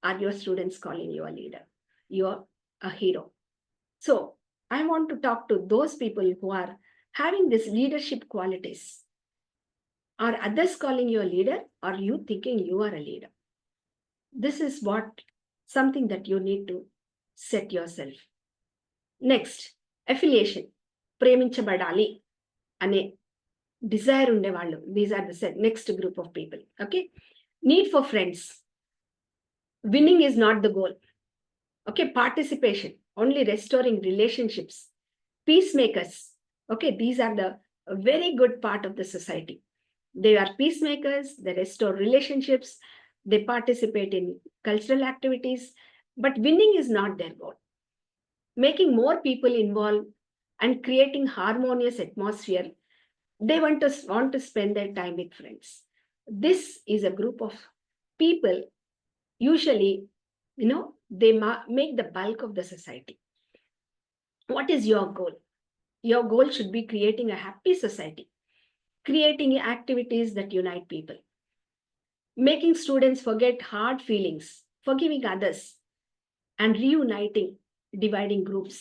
are your students calling you a leader? You're a hero. So I want to talk to those people who are having these leadership qualities. Are others calling you a leader? Or are you thinking you are a leader? This is something that you need to set yourself. Next, affiliation. ప్రేమించబడాలి అనే desire ఉండేవాళ్ళు. These are the next group of people. Okay, need for friends. Winning is not the goal. Okay, participation, only restoring relationships. Peacemakers. Okay, these are the very good part of the society. They are peacemakers, they restore relationships, they participate in cultural activities, but winning is not their goal. Making more people involved and creating harmonious atmosphere, they want to spend their time with friends. This is a group of people, usually, they make the bulk of the society. What is your goal? Your goal should be creating a happy society, creating activities that unite people, making students forget hard feelings, forgiving others, and reuniting dividing groups.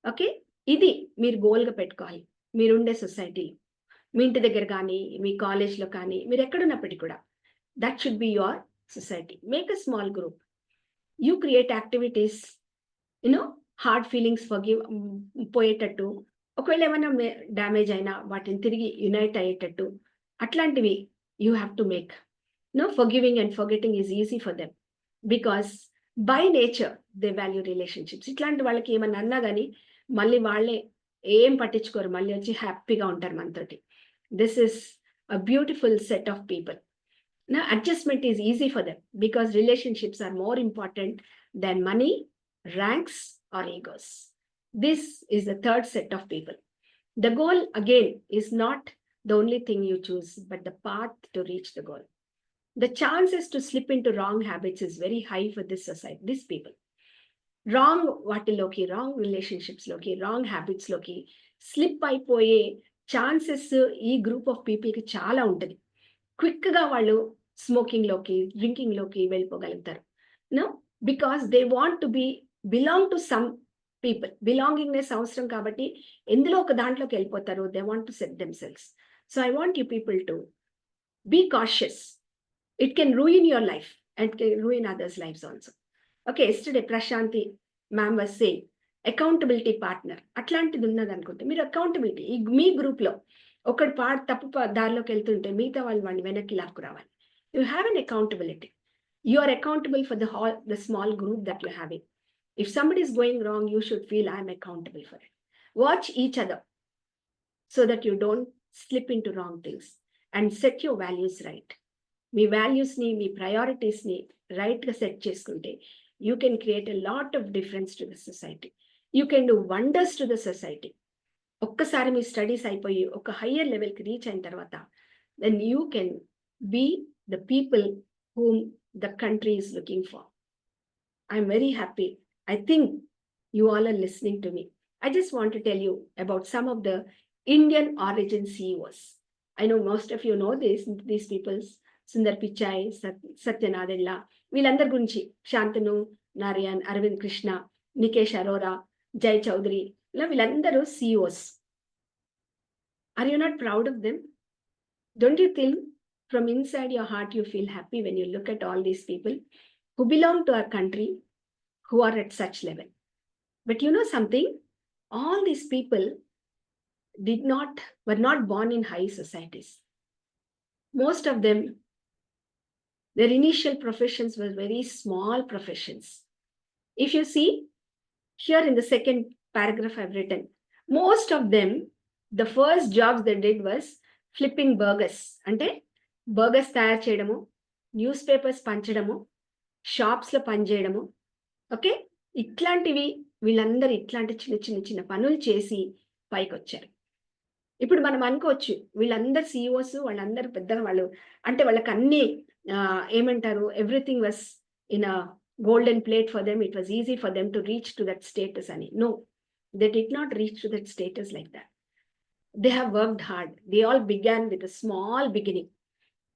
Okay, ఇది మీరు గోల్గా పెట్టుకోవాలి మీరుండే సొసైటీలో. మీ ఇంటి దగ్గర కానీ, మీ కాలేజ్లో కానీ, మీరు ఎక్కడున్నప్పటికీ కూడా that should be your society. Make a small group, you create activities, hard feelings పోయేటట్టు, ఒకవేళ ఏమైనా డ్యామేజ్ అయినా వాటిని తిరిగి యునైట్ అయ్యేటట్టు, అట్లాంటివి you have to make. Forgiving and forgetting is easy for them because by nature they value relationships. ఇట్లాంటి వాళ్ళకి ఏమన్నా అన్నా కానీ మళ్ళీ వాళ్ళే ఏం పట్టించుకోరు, మళ్ళీ వచ్చి హ్యాపీగా ఉంటారు మనతోటి. This is a beautiful set of people. Now, adjustment is easy for them because relationships are more important than money, ranks, or egos. This is the third set of people. The goal, again, is not the only thing you choose, but the path to reach the goal. The chances to slip into wrong habits is very high for this society, these people. Wrong వాటిలోకి, wrong రిలేషన్షిప్స్లోకి, wrong హ్యాబిట్స్లోకి slip అయిపోయే chances ఈ group of పీపుల్కి చాలా ఉంటుంది. క్విక్గా వాళ్ళు స్మోకింగ్లోకి, డ్రింకింగ్లోకి వెళ్ళిపోగలుగుతారు. No, because they want to belong to some people. బిలాంగింగ్నెస్ అవసరం కాబట్టి ఎందులో ఒక దాంట్లోకి వెళ్ళిపోతారు. They want to set themselves. So I want you people to be cautious. It can ruin your life and can ruin others lives also. Okay, yesterday Prashanthi ma'am was saying accountability partner. అట్లాంటిది ఉన్నది అనుకుంటే మీరు accountability మీ గ్రూప్లో ఒకడు తప్పు దారిలోకి వెళ్తుంటే మిగతా వాళ్ళు వాడిని వెనక్కి లాక్కు రావాలి. You have an accountability. You are accountable for the small group that you're having. If somebody is going wrong, you should feel I'm accountable for it. Watch each other so that you don't slip into wrong things and set your values right. మీ వాల్యూస్ని, మీ ప్రయారిటీస్ని రైట్గా set చేసుకుంటే you can create a lot of difference to the society. You can do wonders to the society. ఒక్కసారి మీ studies అయిపోయి ఒక higher లెవెల్కి రీచ్ అయిన తర్వాత then you can be the people whom the country is looking for. I'm very happy. I think you all are listening to me. I just want to tell you about some of the Indian origin CEOs. I know most of you know these people. Sundar Pichai, Satyanadella, వీళ్ళందరి గురించి, శాంతను, నారాయణ్, అరవింద్ కృష్ణ, నికేష్ అరోరా, జై చౌదరి, ఇలా వీళ్ళందరూ CEOs. Are you not proud of them? Don't you think from inside your heart you feel happy when you look at all these people who belong to our country, who are at such level? But you know something? All these people were not born in high societies. Most of them, their initial professions were very small professions. If you see, here in the second paragraph I've written, most of them, the first jobs they did was flipping burgers. Ante burgers తయారు చేయడము, news papers పంచడము, షాప్స్లో పనిచేయడము. Okay, ఇట్లాంటివి వీళ్ళందరూ ఇట్లాంటి చిన్న చిన్న చిన్న పనులు చేసి పైకి వచ్చారు. ఇప్పుడు మనం అనుకోవచ్చు వీళ్ళందరూ CEOs, వాళ్ళందరూ పెద్దగా వాళ్ళు అంటే వాళ్ళకి అన్ని ఏమంటారు, everything was in a golden plate for them, it was easy for them to reach to that status అని. No, they did not reach to that status like that. They have worked hard. They all began with a small beginning.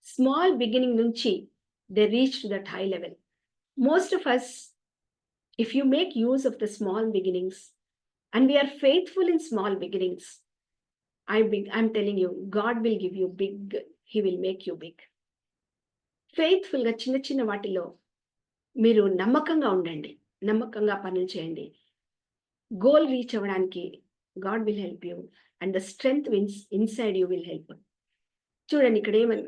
Small beginning nunchi they reach to that high level. Most of us, if you make use of the small beginnings and we are faithful in small beginnings, I'm telling you, God will give you big. He will make you big. Faithful ga chinna chinna vaatilo మీరు నమ్మకంగా ఉండండి, నమ్మకంగా పనులు చేయండి. Goal reach అవ్వడానికి God will help you and the strength inside you will help. చూడండి ఇక్కడ ఏమని,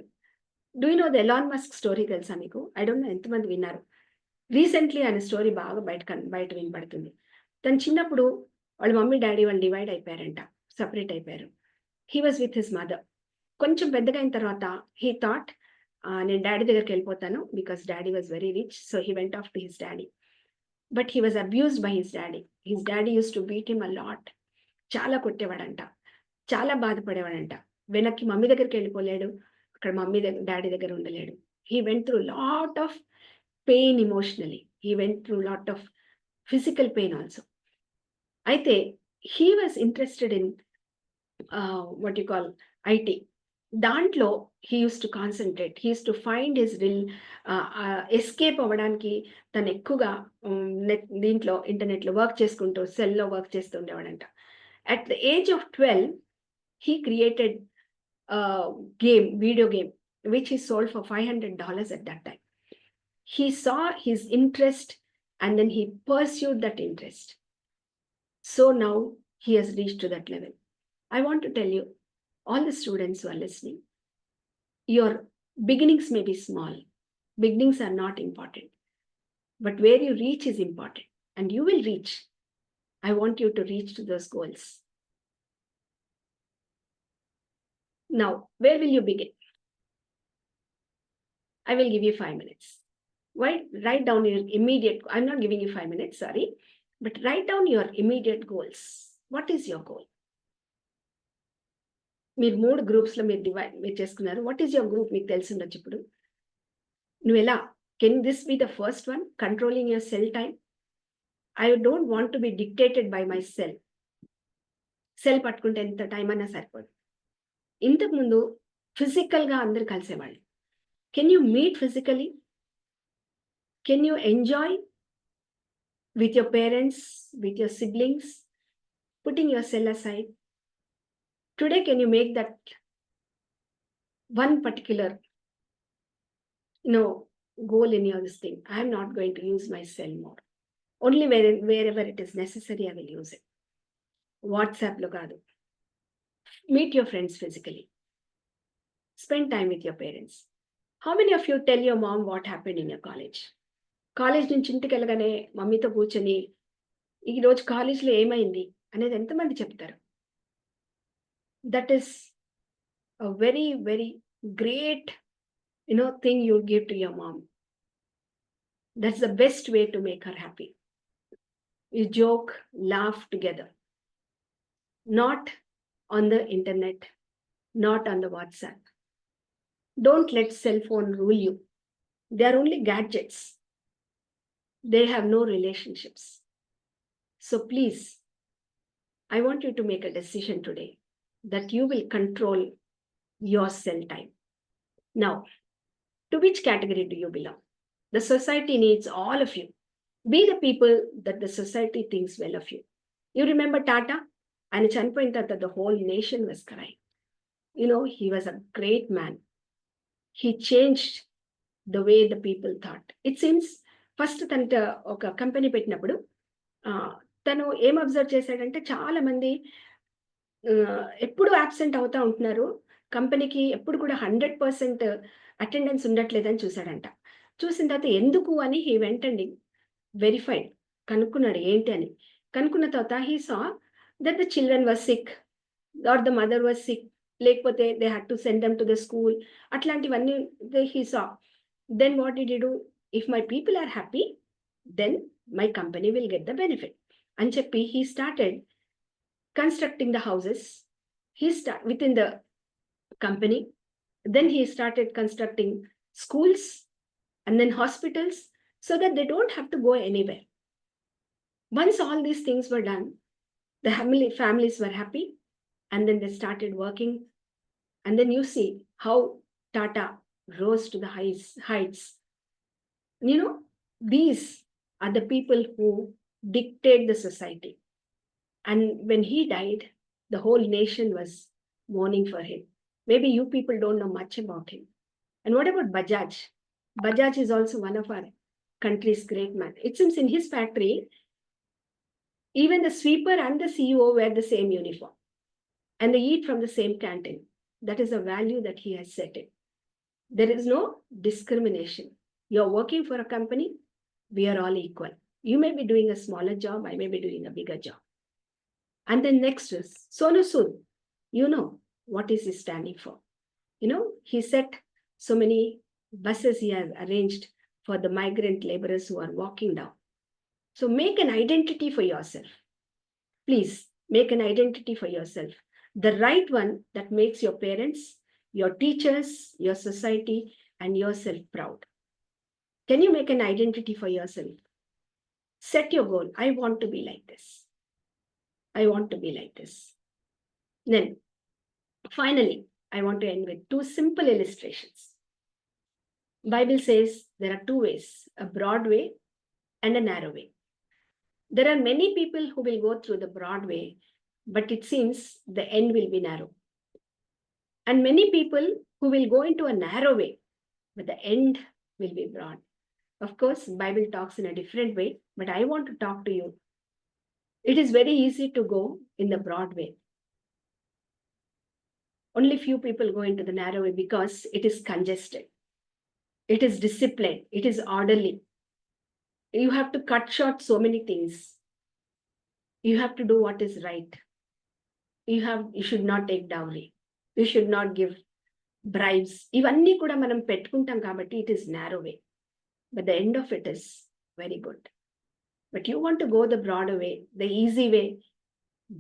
do you know the Elon Musk story తెలుసా మీకు? ఐ డోంట్ నో ఎంతమంది విన్నారు. రీసెంట్లీ ఆయన స్టోరీ బాగా బయట వినపడుతుంది. తను చిన్నప్పుడు వాళ్ళ మమ్మీ డాడీ వాళ్ళు డివైడ్ అయిపోయారంట, సపరేట్ అయిపోయారు. He was with his mother. కొంచెం పెద్దగా అయిన తర్వాత హీ థాట్ నేను డాడీ దగ్గరికి వెళ్ళిపోతాను, because daddy was very rich. So he went off to his daddy. But he was abused by his daddy. His daddy use to beat him a lot. చాలా కొట్టేవాడంట, చాలా బాధపడేవాడంట. వెనక్కి మమ్మీ దగ్గరికి వెళ్ళిపోలేడు, అక్కడ daddy దగ్గర ఉండలేడు. He went through lot of pain emotionally. He went through lot of physical pain also. అయితే he was interested in what you call IT. దాంట్లో he uses to concentrate. He uses to find his escape అవ్వడానికి తను ఎక్కువగా దీంట్లో ఇంటర్నెట్లో work చేసుకుంటూ, సెల్లో work చేస్తూ ఉండేవాడంట. At the age of 12 he created a video game, which he sold for $500 at that time. He saw his interest and then he pursued that interest. So now he has reached to that level. I want to tell you, all the students who are listening, your beginnings may be small. Beginnings are not important, but where you reach is important, and you will reach. I want you to reach to those goals. Now, where will you begin? I will give you 5 minutes. Write down your immediate, I'm not giving you 5 minutes, sorry, but write down your immediate goals. What is your goal? మీరు 3 గ్రూప్స్లో మీరు చేసుకున్నారు. What is your group? మీకు తెలిసి ఉండొచ్చు. ఇప్పుడు నువ్వు ఎలా, can this be the first one, controlling your cell time? I don't want to be dictated by my cell. Cell పట్టుకుంటే ఎంత టైం అన్నా సరిపోదు. ఇంతకుముందు ఫిజికల్గా అందరు కలిసేవాళ్ళు. Can you meet physically? Can you enjoy with your parents, with your siblings, putting your cell aside? Today, can you make that one particular, goal in your this thing? I am not going to use my cell more. Only wherever it is necessary, I will use it. WhatsApp lo kaadu. Meet your friends physically. Spend time with your parents. How many of you tell your mom what happened in your college? College నుంచి ఇంటికి వెళ్ళగానే మమ్మీతో కూర్చొని ఈరోజు కాలేజ్లో ఏమైంది అనేది ఎంతమంది చెప్తారు? That is a very very great thing you give to your mom. That's the best way to make her happy. You joke, laugh together, not on the internet, not on the WhatsApp. Don't let cell phone rule you. They are only gadgets. They have no relationships. So please, I want you to make a decision today that you will control your cell time. Now, to which category do you belong? The society needs all of you. Be the people that the society thinks well of you. You remember Tata? And chanipoyin tarvata the whole nation was crying. He was a great man. He changed the way the people thought. It seems first తన ఒక company పెట్టినప్పుడు తను ఏం observe చేశాడంటే చాలా మంది ఎప్పుడు absent అవుతూ ఉంటున్నారు, కంపెనీకి ఎప్పుడు కూడా 100% అటెండెన్స్ ఉండట్లేదని చూశాడంట. చూసిన తర్వాత ఎందుకు అని హీ వెంట్ అండ్ వెరిఫైడ్, కనుక్కున్నాడు ఏంటి అని. కనుక్కున్న తర్వాత he saw that the children were sick or the mother were sick, లేకపోతే they had to send them to the school, అట్లాంటివన్నీ he saw. Then what did he do? If my people are happy, then my company will get the benefit. And cheppi, he started constructing the houses. Within the company. Then he started constructing schools and then hospitals so that they don't have to go anywhere. Once all these things were done, the families were happy, and then they started working. And then you see how Tata rose to the heights. These are the people who dictate the society. And when he died, the whole nation was mourning for him. Maybe you people don't know much about him. And what about Bajaj? Bajaj is also one of our country's great men. It seems in his factory, even the sweeper and the CEO wear the same uniform. And they eat from the same canteen. That is a value that he has set in. There is no discrimination. You're working for a company, we are all equal. You may be doing a smaller job, I may be doing a bigger job. And then next is Sonu Sood. What is he standing for? He set so many buses he has arranged for the migrant laborers who are walking down. So make an identity for yourself. Please make an identity for yourself. The right one that makes your parents, your teachers, your society, and yourself proud. Can you make an identity for yourself? Set your goal. I want to be like this. I want to be like this. Then, finally, I want to end with 2 simple illustrations. Bible says there are 2 ways, a broad way and a narrow way. There are many people who will go through the broad way, but it seems the end will be narrow. And many people who will go into a narrow way, but the end will be broad. Of course, Bible talks in a different way, but I want to talk to you. It is very easy to go in the broad way. Only few people go into the narrow way because it is congested. It is disciplined. It is orderly. You have to cut short so many things. You have to do what is right. You should not take dowry. You should not give bribes. Ivanni kuda manam pettukuntam kabatti it is narrow way. But the end of it is very good. But you want to go the broader way, the easy way,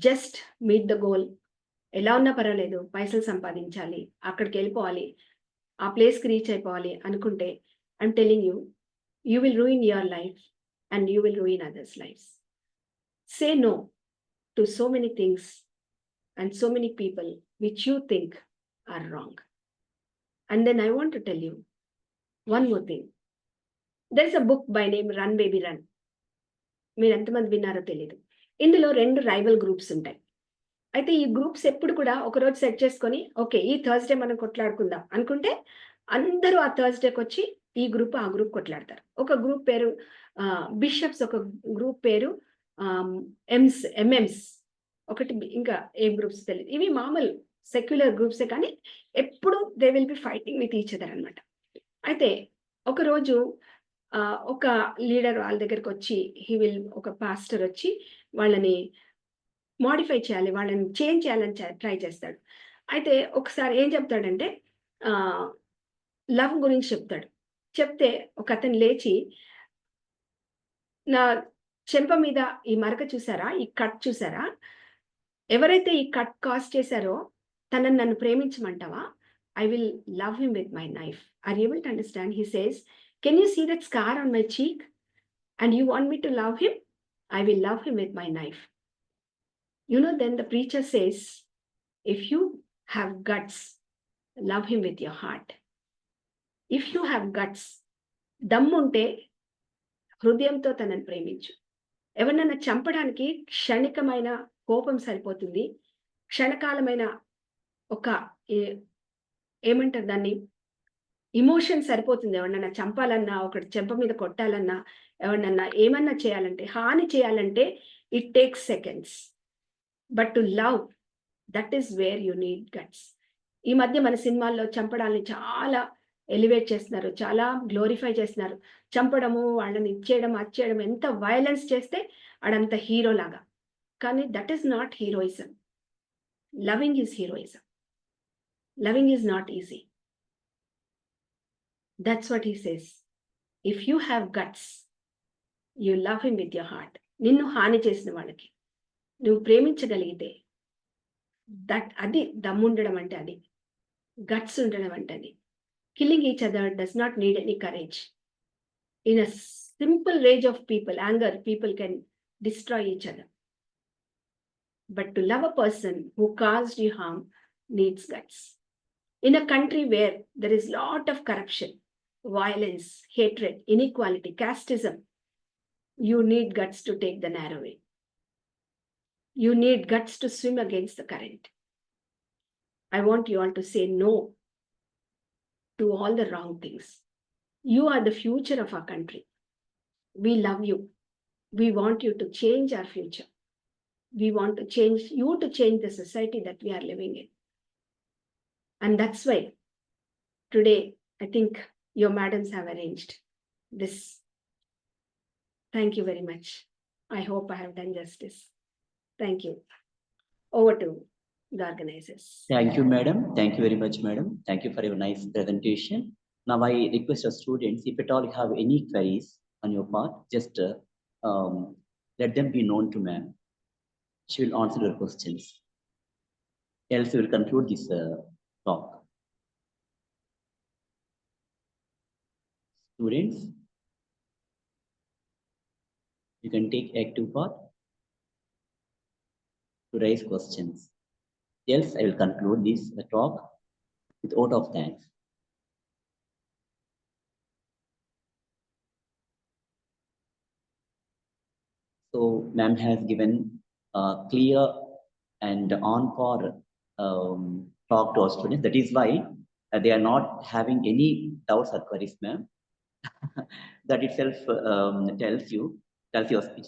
just meet the goal. ఎలా ఉన్నా పర్వాలేదు, పైసలు సంపాదించాలి, అక్కడికి వెళ్ళిపోవాలి, ఆ ప్లేస్కి reach అయిపోవాలి అనుకుంటే, I'm telling you, you will ruin your life and you will ruin others lives. say no to so many things and so many people which you think are wrong. And then I want to tell you one more thing. There's a book by name Run Baby Run. మీరు ఎంతమంది విన్నారో తెలియదు. ఇందులో 2 rival groups ఉంటాయి. అయితే ఈ groups ఎప్పుడు కూడా ఒకరోజు సెట్ చేసుకొని ఓకే ఈ థర్స్డే మనం కొట్లాడుకుందాం అనుకుంటే అందరూ ఆ థర్స్డేకి వచ్చి ఈ గ్రూప్ ఆ గ్రూప్ కొట్లాడతారు. ఒక గ్రూప్ పేరు బిషప్స్, ఒక గ్రూప్ పేరు ఎంఎంస్, ఒకటి ఇంకా ఏ గ్రూప్స్ తెలియదు. ఇవి మామూలు సెక్యులర్ గ్రూప్సే, కానీ ఎప్పుడు they will B fighting with each other అనమాట. అయితే ఒకరోజు ఒక లీడర్ వాళ్ళ దగ్గరకు వచ్చి ఒక పాస్టర్ వచ్చి వాళ్ళని మోడిఫై చేయాలి, వాళ్ళని చేంజ్ చేయాలని ట్రై చేస్తాడు. అయితే ఒకసారి ఏం చెప్తాడంటే లవ్ గురించి చెప్తే ఒక అతను లేచి, నా చెంప మీద ఈ మరక చూసారా, ఈ కట్ చూసారా, ఎవరైతే ఈ కట్ కాజ్ చేశారో తనని నన్ను ప్రేమించమంటావా, I will love him with my knife. Are you able to understand? He says, can you see that scar on my cheek? And you want me to love him? I will love him with my knife. You know, then the preacher says, if you have guts, love him with your heart. If you have guts, దమ్ముంటే హృదయంతో తనని ప్రేమించు. ఎవరినైనా చంపడానికి క్షణికమైన కోపం సరిపోతుంది, క్షణకాలమైన ఒక ఏమంటారు దాన్ని, ఇమోషన్ సరిపోతుంది. ఎవరినన్నా చంపాలన్నా, ఒకటి చెంప మీద కొట్టాలన్నా, ఎవరినన్నా ఏమన్నా చేయాలంటే, హాని చేయాలంటే it takes seconds. But to love, that is where you need guts. ఈ మధ్య మన సినిమాల్లో చంపడాన్ని చాలా ఎలివేట్ చేస్తున్నారు, చాలా గ్లోరిఫై చేస్తున్నారు. చంపడము, వాళ్ళని ఇచ్చేయడం, అచ్చేయడం, ఎంత వైలెన్స్ చేస్తే ఆడంత హీరో లాగా. కానీ that is not heroism. Loving is heroism. Loving is not easy. That's what he says. If you have guts, you love him with your heart. నిన్ను హాని చేసిన వాళ్ళకి నువ్వు ప్రేమించగలిగితే, అది దమ్ముండడం అంటే, అది గట్స్ ఉండడం అంటే. అది killing each other does not need any courage. In a simple rage of people, anger, people can destroy each other. But to love a person who caused you harm needs guts. In a country where there is lot of corruption, violence, hatred, inequality, casteism, you need guts to take the narrow way. You need guts to swim against the current. I want you all to say no to all the wrong things. You are the future of our country. We love you. We want you to change our future. We want to change you, to change the society that we are living in. And that's why today, I think your madams have arranged this. Thank you very much. I hope I have done justice. Thank you. Over to the organizers. Thank you, madam. Thank you very much, madam. Thank you for your nice presentation. Now, I request our students, if at all you have any queries on your part, just let them be known to ma'am. She will answer your questions. Else, we will conclude this talk. Students, you can take active part to raise questions. Else, I will conclude this talk with vote of thanks. So, ma'am has given clear and on-par talk to our students. That is why they are not having any doubts or queries, ma'am. That itself tells you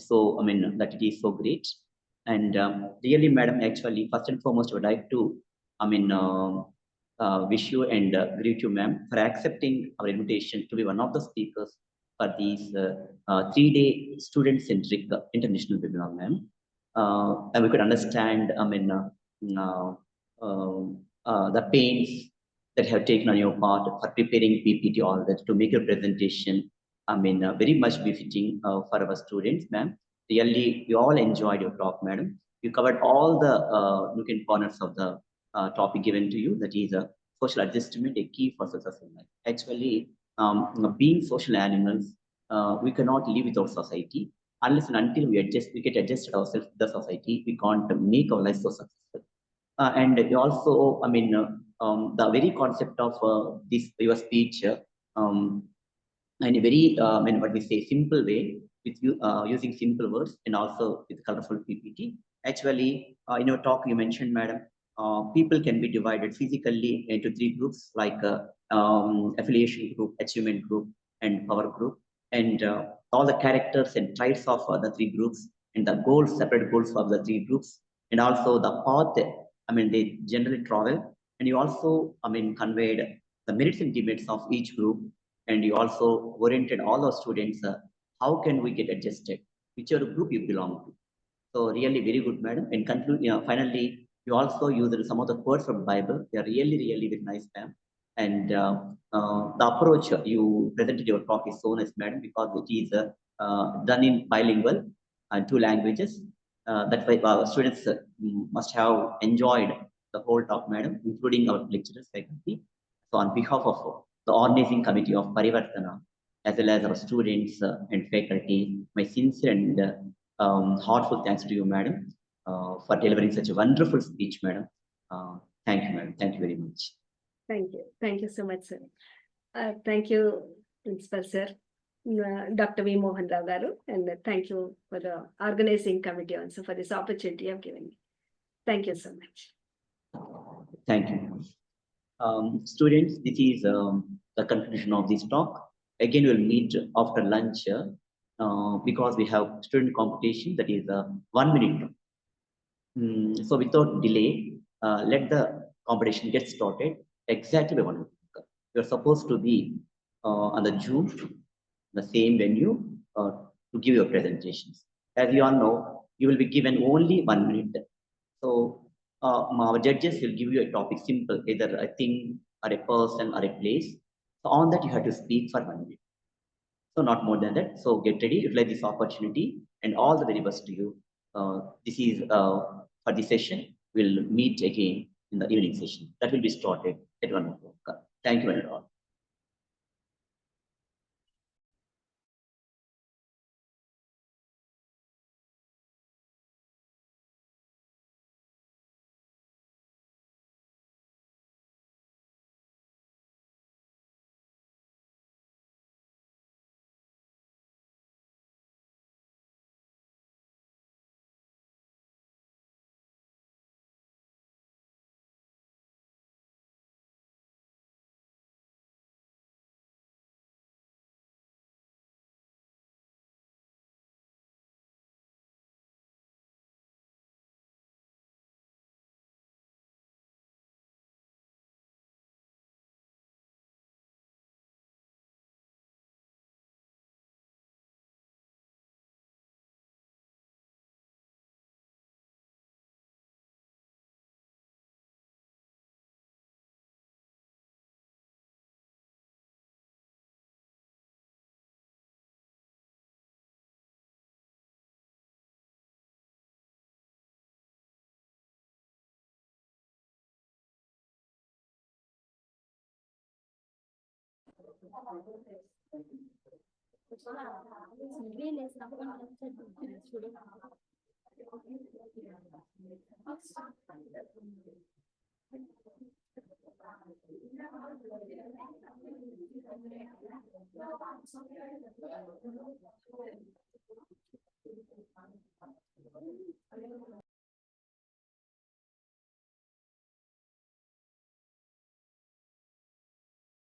so, I mean, that it is so great. And really, madam, actually, first and foremost, I would like to, I mean, wish you and greet you, ma'am, for accepting our invitation to be one of the speakers for these 3-day student-centric international webinar, ma'am. And we could understand, I mean, the pains that have taken on your part for preparing PPT, all that, to make your presentation, I mean, very much befitting for our students, ma'am. Really, we all enjoyed your talk, madam. You covered all the nook and corners of the topic given to you, that is social adjustment, a key for success in life. Actually, being social animals, we cannot live without society. unless and until we get adjusted ourselves to the society, we can't make our life so successful. And we also, the very concept of this your speech, in a very, what we say, simple way, with you using simple words and also with colorful PPT. Actually, in your talk, you mentioned, madam, people can be divided physically into 3 groups, like affiliation group, achievement group, and power group, and all the characters and traits of the 3 groups, and the goals, separate goals of the 3 groups, and also the path, they generally travel, and you also, conveyed the merits and demerits of each group, and you also oriented all our students, how can we get adjusted, whichever group you belong to. So really very good, madam. And conclude, finally, you also used some of the quotes from Bible. They are really, really very nice, ma'am. And the approach you presented your talk is so nice, madam, because it is done in bilingual and 2 languages. That's why our students must have enjoyed the whole talk, madam, including our lecturers, faculty. So on behalf of the organizing committee of Parivartana, as well as our students and faculty, my sincere and heartfelt thanks to you, madam, for delivering such a wonderful speech, madam. Thank you, madam. Thank you very much. Thank you. Thank you so much, sir. Thank you, Principal Sir, Dr. V. Mohan Rao Garu, and thank you for the organizing committee also for this opportunity you have given me. Thank you so much. Thank you. Students, this is the conclusion of this talk. Again, we'll meet after lunch because we have student competition that is 1 minute. So without delay, let the competition get started exactly by 1 minute. You're supposed to be on the Zoom, the same venue, to give your presentations. As you all know, you will be given only 1 minute. So our judges will give you a topic, simple, either a thing or a person or a place. So on that, you have to speak for 1 minute. So not more than that. So get ready, utilize this opportunity, and all the very best to you. This is for this session. We'll meet again in the evening session. That will be started at 1 o'clock. Thank you very much.